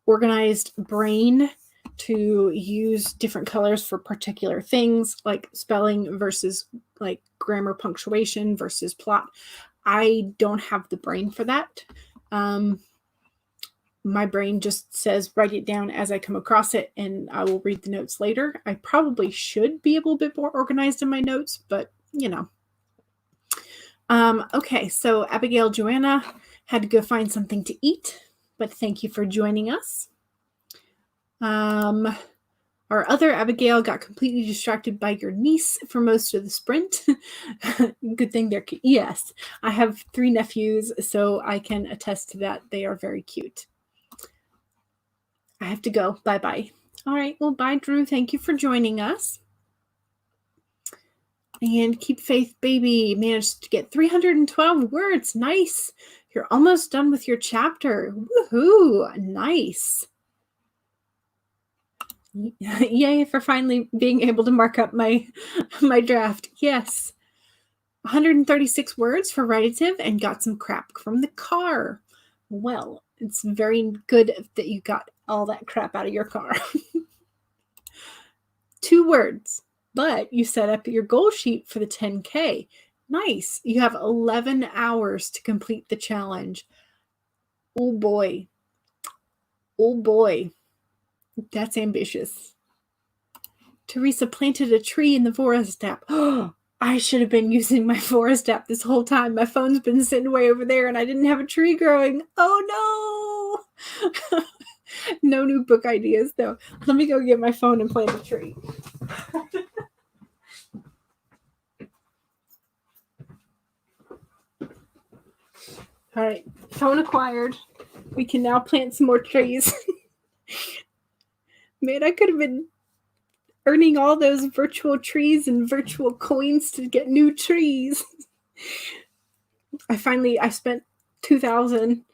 organized brain to use different colors for particular things, like spelling versus like grammar, punctuation versus plot. I don't have the brain for that. My brain just says write it down as I come across it, and I will read the notes later. I probably should be a little bit more organized in my notes, but you know. Okay, so Abigail Joanna had to go find something to eat, but thank you for joining us. Our other Abigail got completely distracted by your niece for most of the sprint. Good thing they're cute. Yes, I have 3 nephews, so I can attest to that. They are very cute. I have to go. Bye-bye. All right, well, bye, Drew. Thank you for joining us. And Keep Faith Baby managed to get 312 words. Nice. You're almost done with your chapter. Woohoo. Nice. Yay for finally being able to mark up my draft. Yes. 136 words for writative and got some crap from the car. Well, it's very good that you got all that crap out of your car. 2 words, but you set up your goal sheet for the 10K. Nice. You have 11 hours to complete the challenge. Oh boy. Oh boy. That's ambitious. Teresa planted a tree in the forest app. Oh, I should have been using my forest app this whole time. My phone's been sitting way over there and I didn't have a tree growing. Oh no. No new book ideas though. Let me go get my phone and plant a tree. All right, phone acquired. We can now plant some more trees. Man, I could have been earning all those virtual trees and virtual coins to get new trees. I spent 2,000,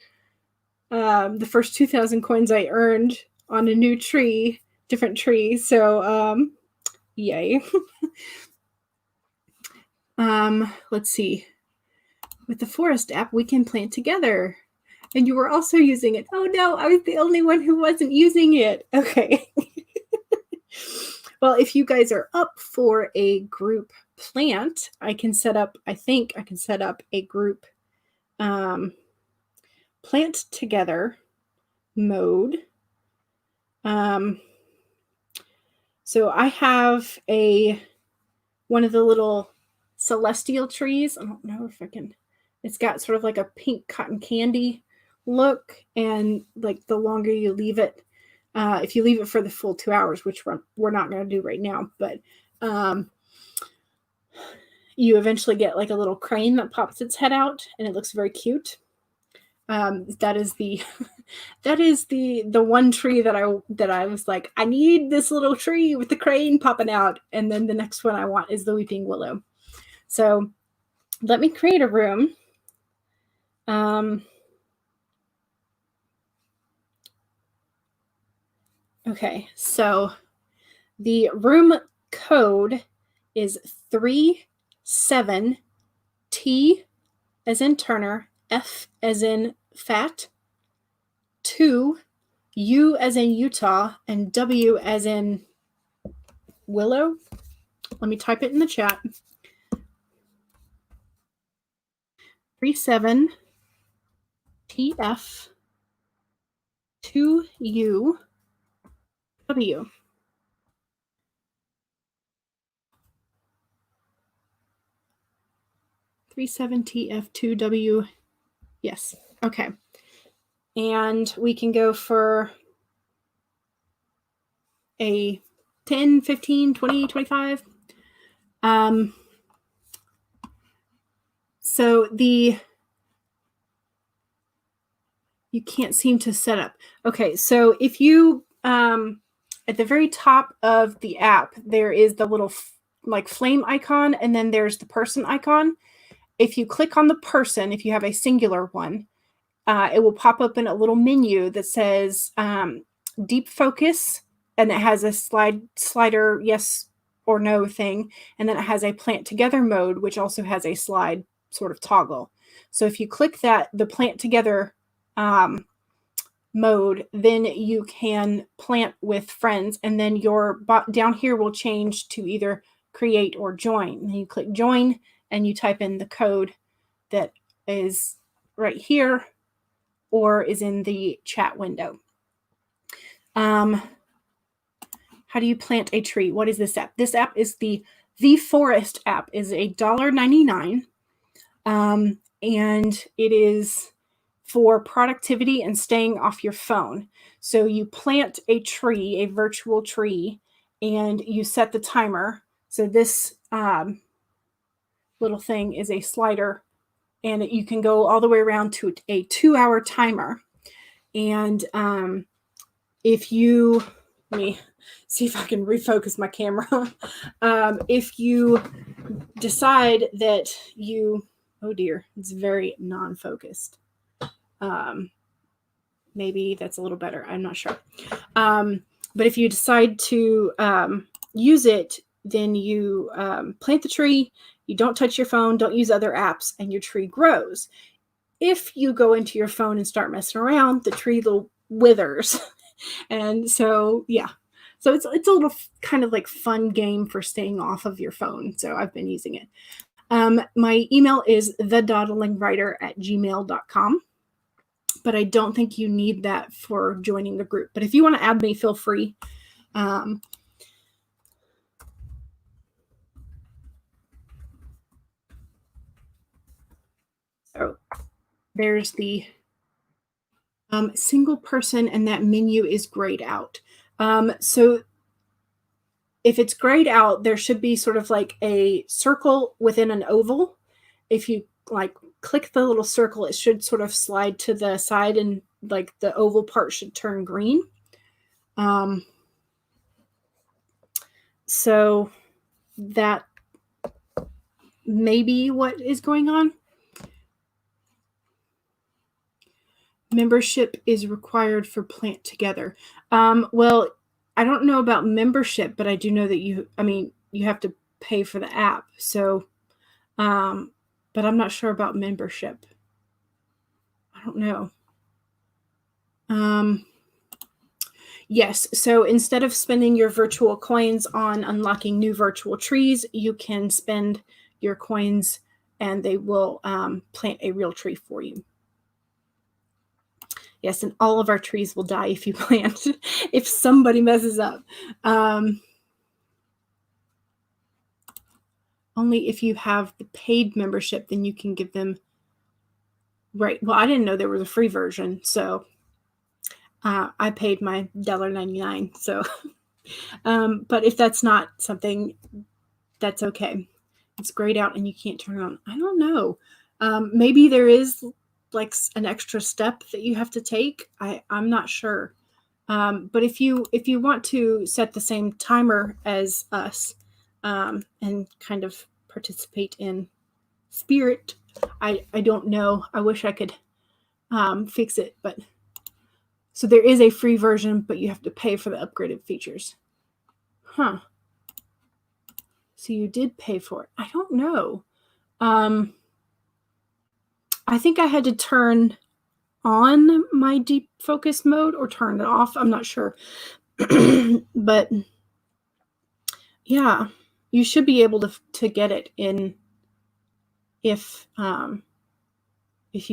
the first 2,000 coins I earned on a new tree, different tree. So, yay. Let's see. With the forest app, we can plant together. And you were also using it. Oh no, I was the only one who wasn't using it. Okay. Well, if you guys are up for a group plant, I think I can set up a group plant together mode. So I have one of the little celestial trees. I don't know if I can. It's got sort of like a pink cotton candy look, and like the longer you leave it, if you leave it for the full 2 hours, which we're not going to do right now, but you eventually get like a little crane that pops its head out, and it looks very cute. That is the one tree that I was like, I need this little tree with the crane popping out, and then the next one I want is the weeping willow. So let me create a room. Okay, so the room code is 37 T as in Turner, F as in fat, 2 U as in Utah, and W as in willow. Let me type it in the chat. 37 TF 2U W. Three 7TF2W. Yes. Okay. And we can go for a 10, 15, 20, 25. So you can't seem to set up. Okay, so if you, at the very top of the app, there is the little like flame icon, and then there's the person icon. If you click on the person, if you have a singular one, it will pop up in a little menu that says deep focus, and it has a slider yes or no thing, and then it has a plant together mode, which also has a slide sort of toggle. So if you click that, the plant together mode, then you can plant with friends, and then your down here will change to either create or join. And you click join, and you type in the code that is right here or is in the chat window. How do you plant a tree? What is this app? This app is the Forest app. Is $1.99, and it is for productivity and staying off your phone. So you plant a tree, a virtual tree, and you set the timer. So this little thing is a slider, and you can go all the way around to a 2-hour timer. And if you, let me see if I can refocus my camera. If you decide that you, oh dear, it's very non-focused. Maybe that's a little better. I'm not sure. But if you decide to use it, then you plant the tree, you don't touch your phone, don't use other apps, and your tree grows. If you go into your phone and start messing around, the tree withers. And so, yeah. So it's a little kind of like fun game for staying off of your phone. So I've been using it. My email is thedawdlingwriter@gmail.com. But I don't think you need that for joining the group. But if you want to add me, feel free. So there's the single person, and that menu is grayed out. So if it's grayed out, there should be sort of like a circle within an oval. If you like click the little circle, it should sort of slide to the side, and like the oval part should turn green. So that may be what is going on. Membership is required for Plant Together. Well, I don't know about membership, but I do know that you have to pay for the app. So, but I'm not sure about membership. I don't know. Yes, so instead of spending your virtual coins on unlocking new virtual trees, you can spend your coins and they will plant a real tree for you. Yes, and all of our trees will die if you plant, if somebody messes up. Only if you have the paid membership, then you can give them, right. Well, I didn't know there was a free version, so I paid my $1.99. So, but if that's not something, that's okay. It's grayed out and you can't turn it on. I don't know. Maybe there is like an extra step that you have to take. I'm not sure. But if you want to set the same timer as us and kind of participate in spirit, I don't know. I wish I could fix it, but so there is a free version, but you have to pay for the upgraded features. Huh. So you did pay for it. I don't know. I think I had to turn on my deep focus mode or turn it off. I'm not sure. But yeah, you should be able to get it in if you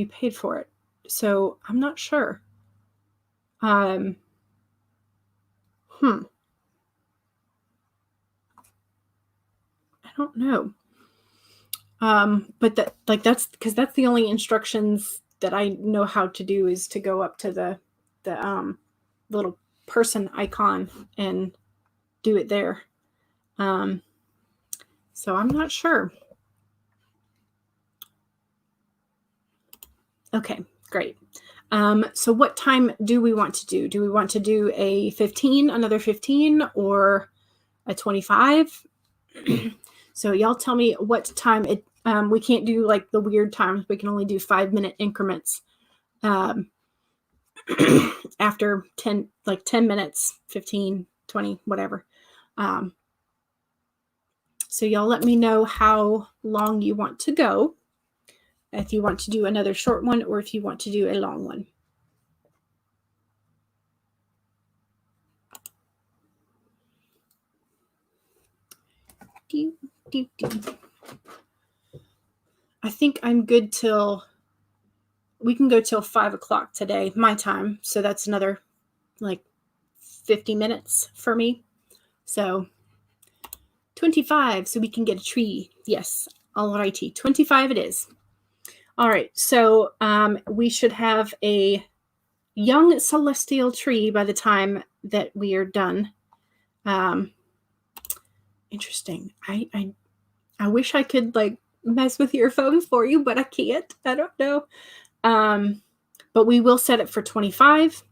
paid for it. So I'm not sure. I don't know. But that's because that's the only instructions that I know how to do is to go up to the little person icon and do it there. So I'm not sure. Okay, great. So what time do we want to do? Do we want to do a 15, another 15, or a 25? So y'all tell me what time it, we can't do like the weird times. We can only do 5-minute increments. After 10 minutes, 15, 20, whatever. So y'all let me know how long you want to go. If you want to do another short one or if you want to do a long one. I think I'm good till, we can go till 5 o'clock today, my time. So that's another like 50 minutes for me. So 25, so we can get a tree. Yes, all righty. 25 it is. All right, so we should have a young celestial tree by the time that we are done. Interesting. I wish I could like mess with your phone for you, but I can't. I don't know. But we will set it for 25.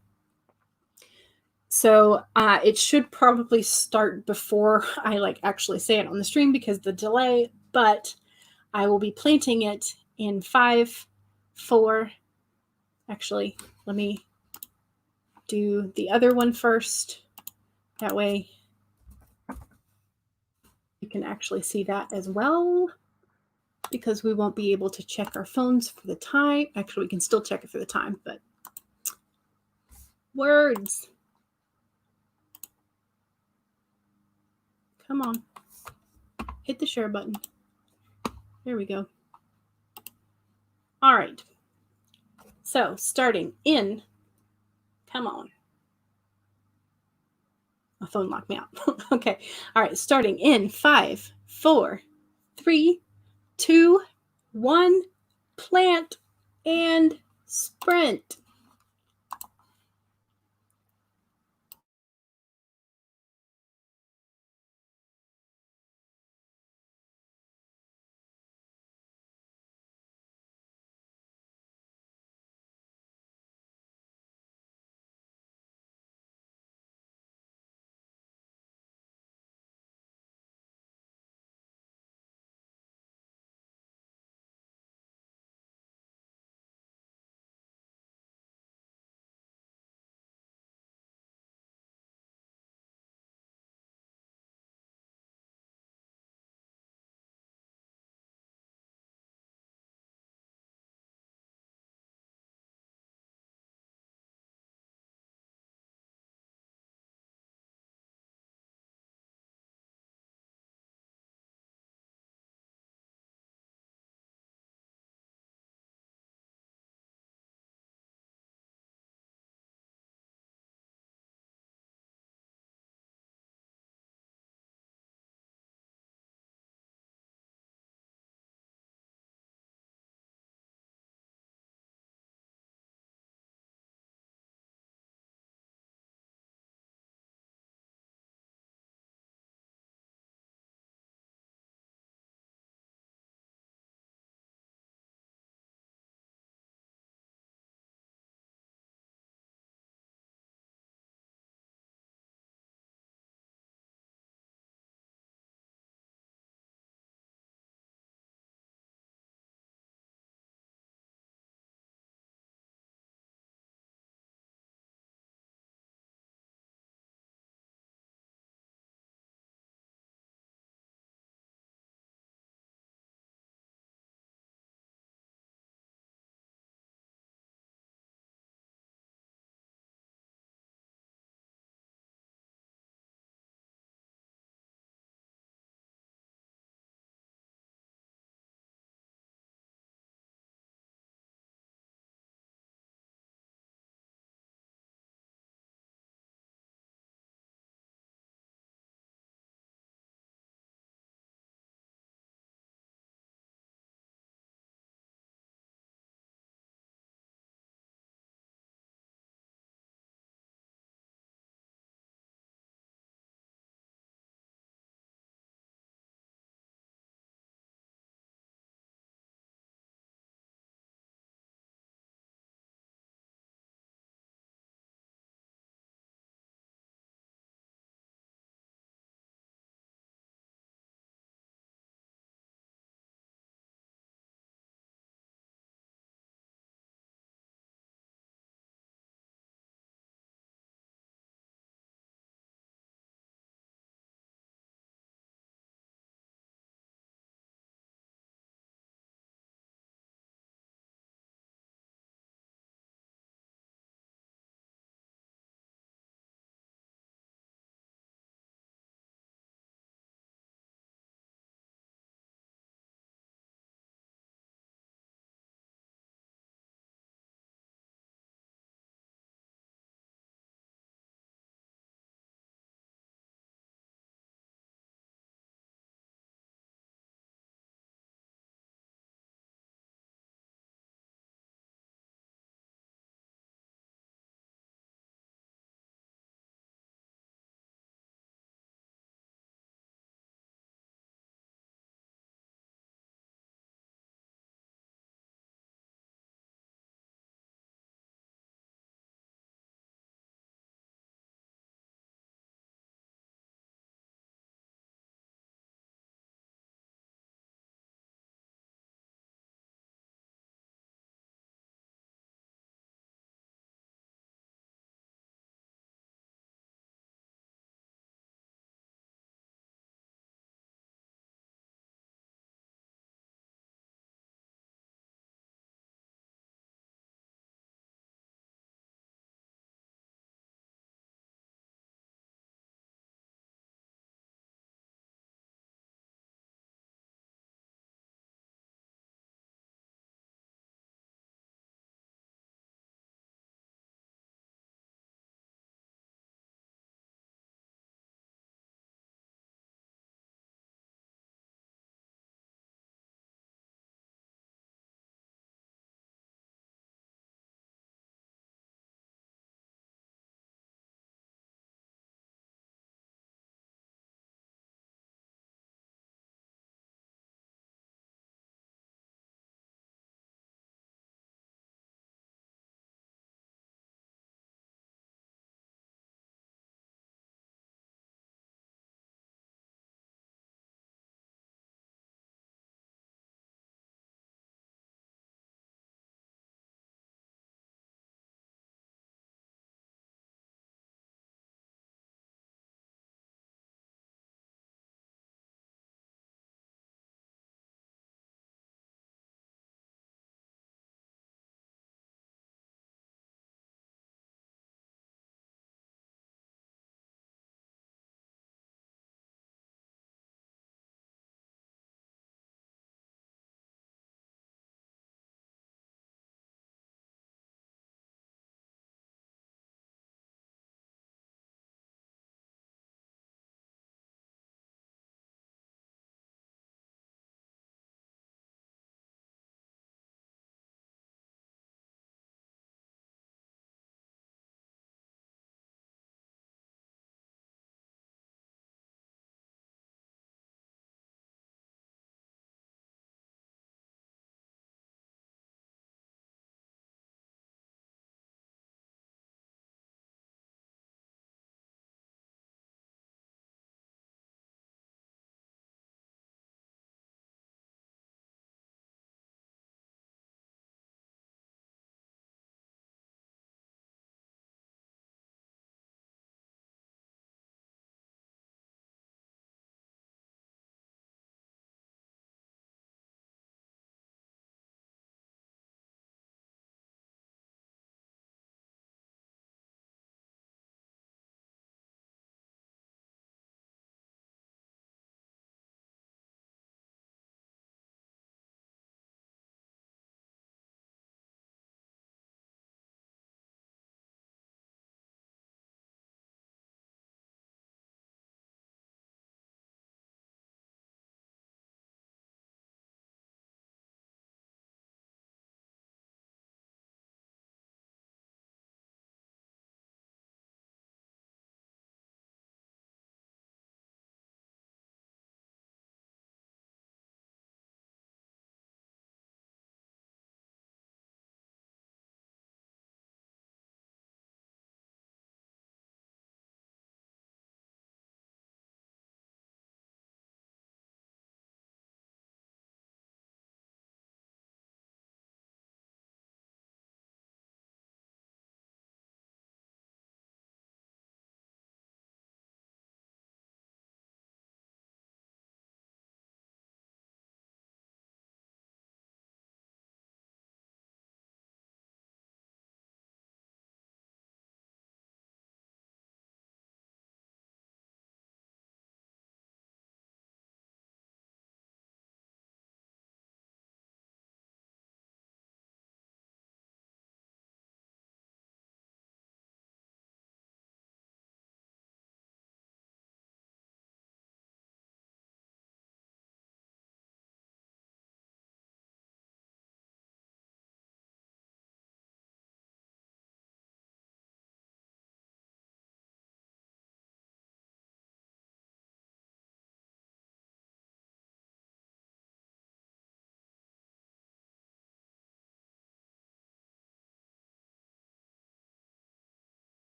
So it should probably start before I like actually say it on the stream because the delay, but I will be planting it in 5, 4. Actually, let me do the other one first. That way you can actually see that as well, because we won't be able to check our phones for the time. Actually, we can still check it for the time, but words. Come on. Hit the share button. There we go. All right. So starting in, come on. My phone locked me out. Okay. All right. Starting in 5, 4, 3, 2, 1. Plant and sprint.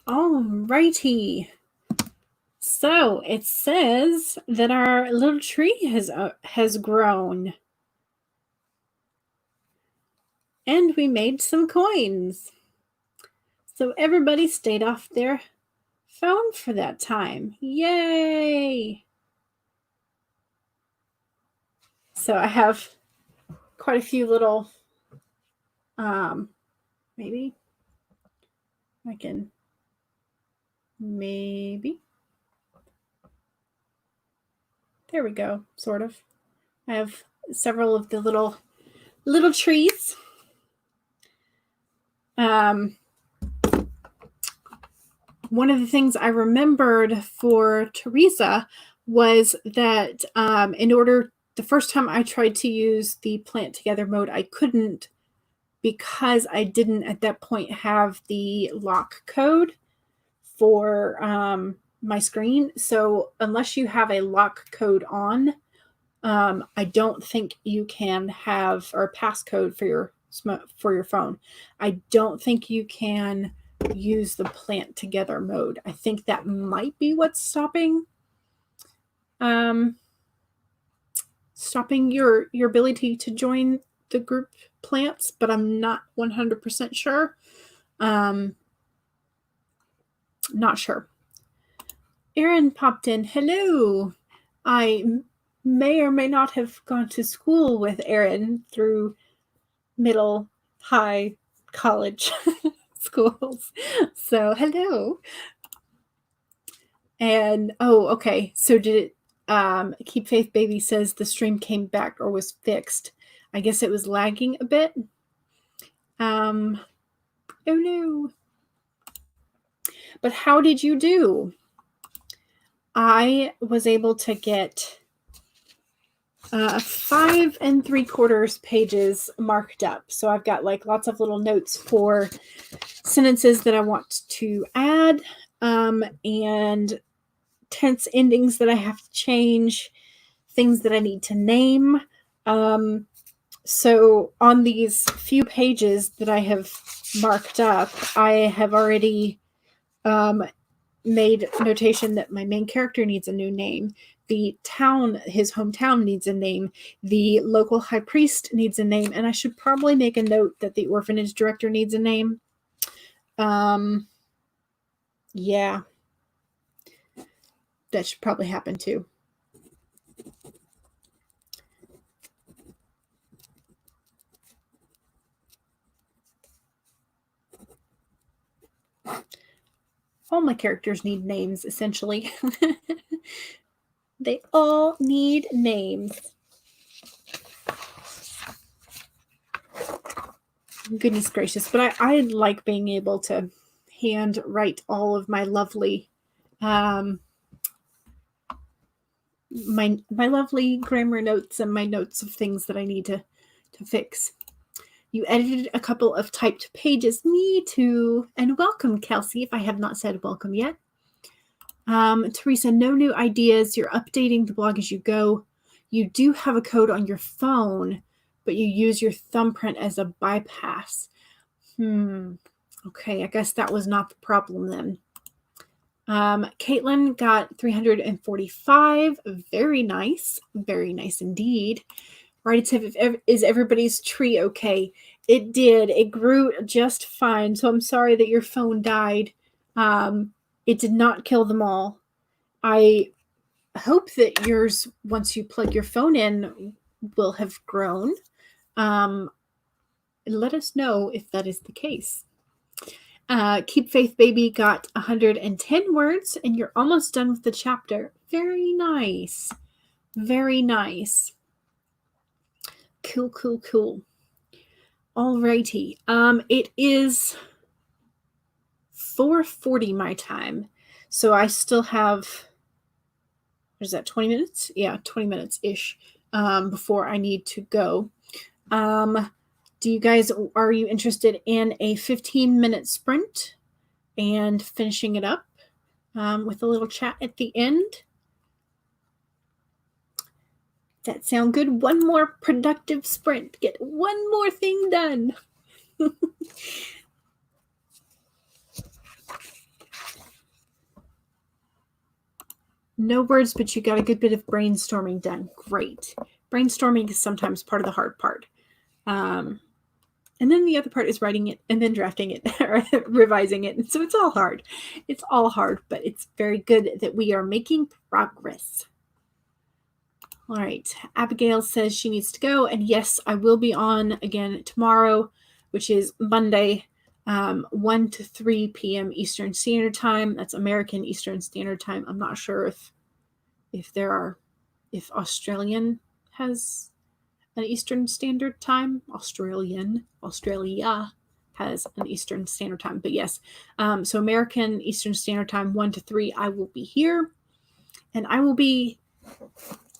Alrighty. So it says that our little tree has grown. And we made some coins. So everybody stayed off their phone for that time. Yay! So I have quite a few little, maybe I can, there we go, sort of. I have several of the little trees. One of the things I remembered for Teresa was that the first time I tried to use the plant together mode, I couldn't because I didn't at that point have the lock code for my screen. So unless you have a lock code on, I don't think you can have, or passcode for your phone. I don't think you can use the plant together mode. I think that might be what's stopping your ability to join the group plants, but I'm not 100% sure. Not sure. Erin popped in. Hello. I may or may not have gone to school with Erin through middle, high, college schools. So hello. And okay. So did it Keep Faith Baby says the stream came back or was fixed. I guess it was lagging a bit. Oh no. But how did you do? I was able to get 5 3/4 pages marked up. So I've got like lots of little notes for sentences that I want to add, and tense endings that I have to change, things that I need to name. So on these few pages that I have marked up, I have already made notation that my main character needs a new name. The town, his hometown, needs a name. The local high priest needs a name. And I should probably make a note that the orphanage director needs a name. Yeah. That should probably happen too. All my characters need names, essentially. They all need names. Goodness gracious. But I like being able to hand write all of my lovely my lovely grammar notes and my notes of things that I need to fix. You edited a couple of typed pages. Me too. And welcome, Kelsey, if I have not said welcome yet. Teresa, no new ideas. You're updating the blog as you go. You do have a code on your phone, but you use your thumbprint as a bypass. Okay, I guess that was not the problem then. Caitlin got 345. Very nice. Very nice indeed. Right, is everybody's tree okay? It did. It grew just fine. So I'm sorry that your phone died. It did not kill them all. I hope that yours, once you plug your phone in, will have grown. Let us know if that is the case. Keep Faith Baby got 110 words, and you're almost done with the chapter. Very nice. Very nice. Cool. Alrighty. It is 4:40 my time. So I still have, what is that, 20 minutes? Yeah, 20 minutes-ish before I need to go. Are you interested in a 15-minute sprint and finishing it up with a little chat at the end? Does that sound good? One more productive sprint. Get one more thing done. No words, but you got a good bit of brainstorming done. Great. Brainstorming is sometimes part of the hard part. And then the other part is writing it and then drafting it or revising it. And so it's all hard. It's all hard, but it's very good that we are making progress. All right. Abigail says she needs to go. And yes, I will be on again tomorrow, which is Monday, 1 to 3 p.m. Eastern Standard Time. That's American Eastern Standard Time. I'm not sure if Australian has an Eastern Standard Time. Australia has an Eastern Standard Time. But yes, so American Eastern Standard Time, 1 to 3, I will be here. And I will be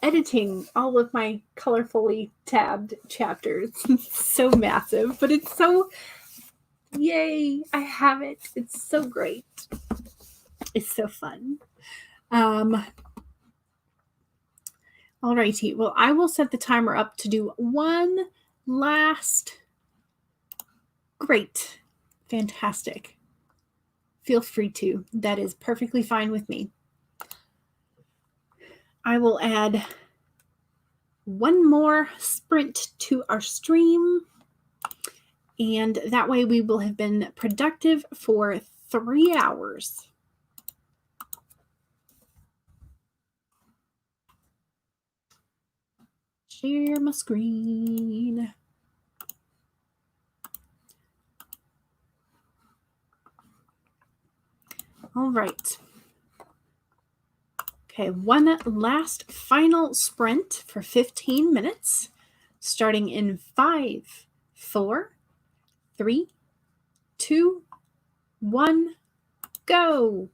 editing all of my colorfully tabbed chapters. It's so massive, but it's so, yay, I have it. It's so great. It's so fun. Alrighty, well, I will set the timer up to do one last. Great. Fantastic. Feel free to. That is perfectly fine with me. I will add one more sprint to our stream, and that way we will have been productive for 3 hours. Share my screen. All right. Okay, one last final sprint for 15 minutes, starting in 5, 4, 3, 2, 1, go.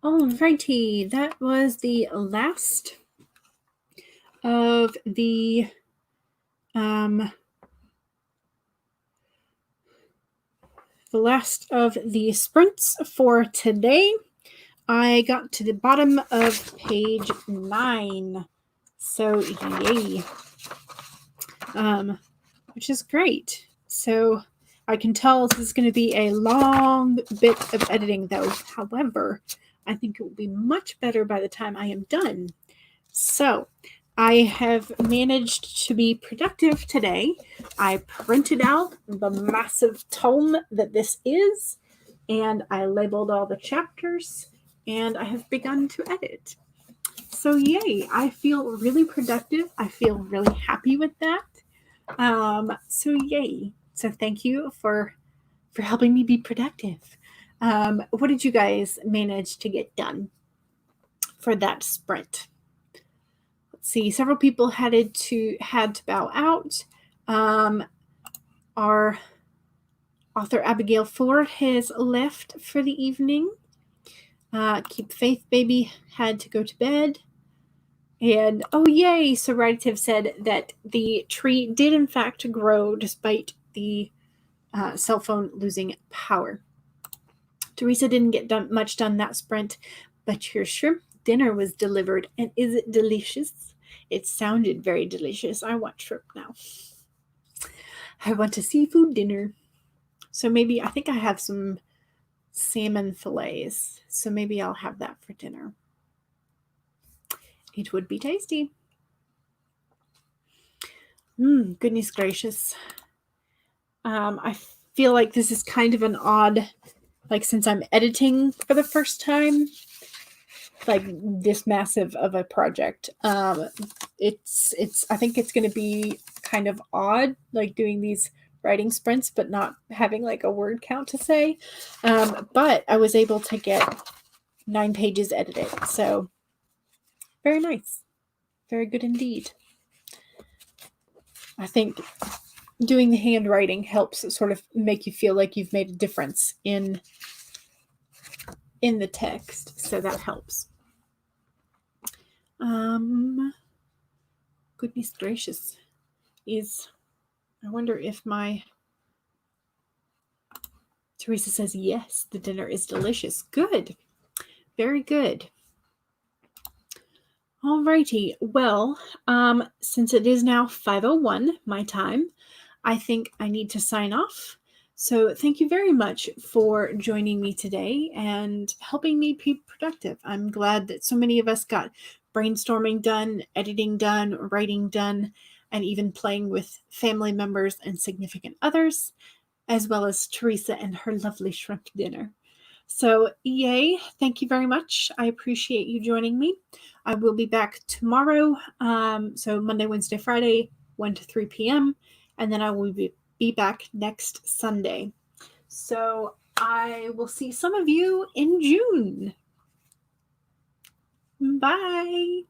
Alrighty, that was the last of the sprints for today. I got to the bottom of page 9, so yay, which is great. So I can tell this is going to be a long bit of editing, though. However, I think it will be much better by the time I am done. So I have managed to be productive today. I printed out the massive tome that this is, and I labeled all the chapters, and I have begun to edit. So yay, I feel really productive. I feel really happy with that. So yay. So thank you for helping me be productive. What did you guys manage to get done for that sprint? Let's see, several people had to bow out. Our author Abigail Ford has left for the evening. Keep Faith Baby had to go to bed. And oh yay, so Raditative said that the tree did in fact grow despite the cell phone losing power. Teresa didn't get much done that sprint, but your shrimp dinner was delivered. And is it delicious? It sounded very delicious. I want shrimp now. I want a seafood dinner. So maybe, I think I have some salmon fillets. So maybe I'll have that for dinner. It would be tasty. Goodness gracious. I feel like this is kind of an odd, like since I'm editing for the first time, like this massive of a project. I think it's going to be kind of odd, like doing these writing sprints, but not having like a word count to say. But I was able to get 9 pages edited. So very nice. Very good indeed. I think doing the handwriting helps sort of make you feel like you've made a difference in the text. So that helps. Goodness gracious. I wonder if Teresa says, yes, the dinner is delicious. Good. Very good. Alrighty. Well, since it is now 5:01 my time, I think I need to sign off. So thank you very much for joining me today and helping me be productive. I'm glad that so many of us got brainstorming done, editing done, writing done, and even playing with family members and significant others, as well as Teresa and her lovely shrimp dinner. So yay, thank you very much. I appreciate you joining me. I will be back tomorrow, so Monday, Wednesday, Friday, 1 to 3 p.m., and then I will be back next Sunday. So I will see some of you in June. Bye.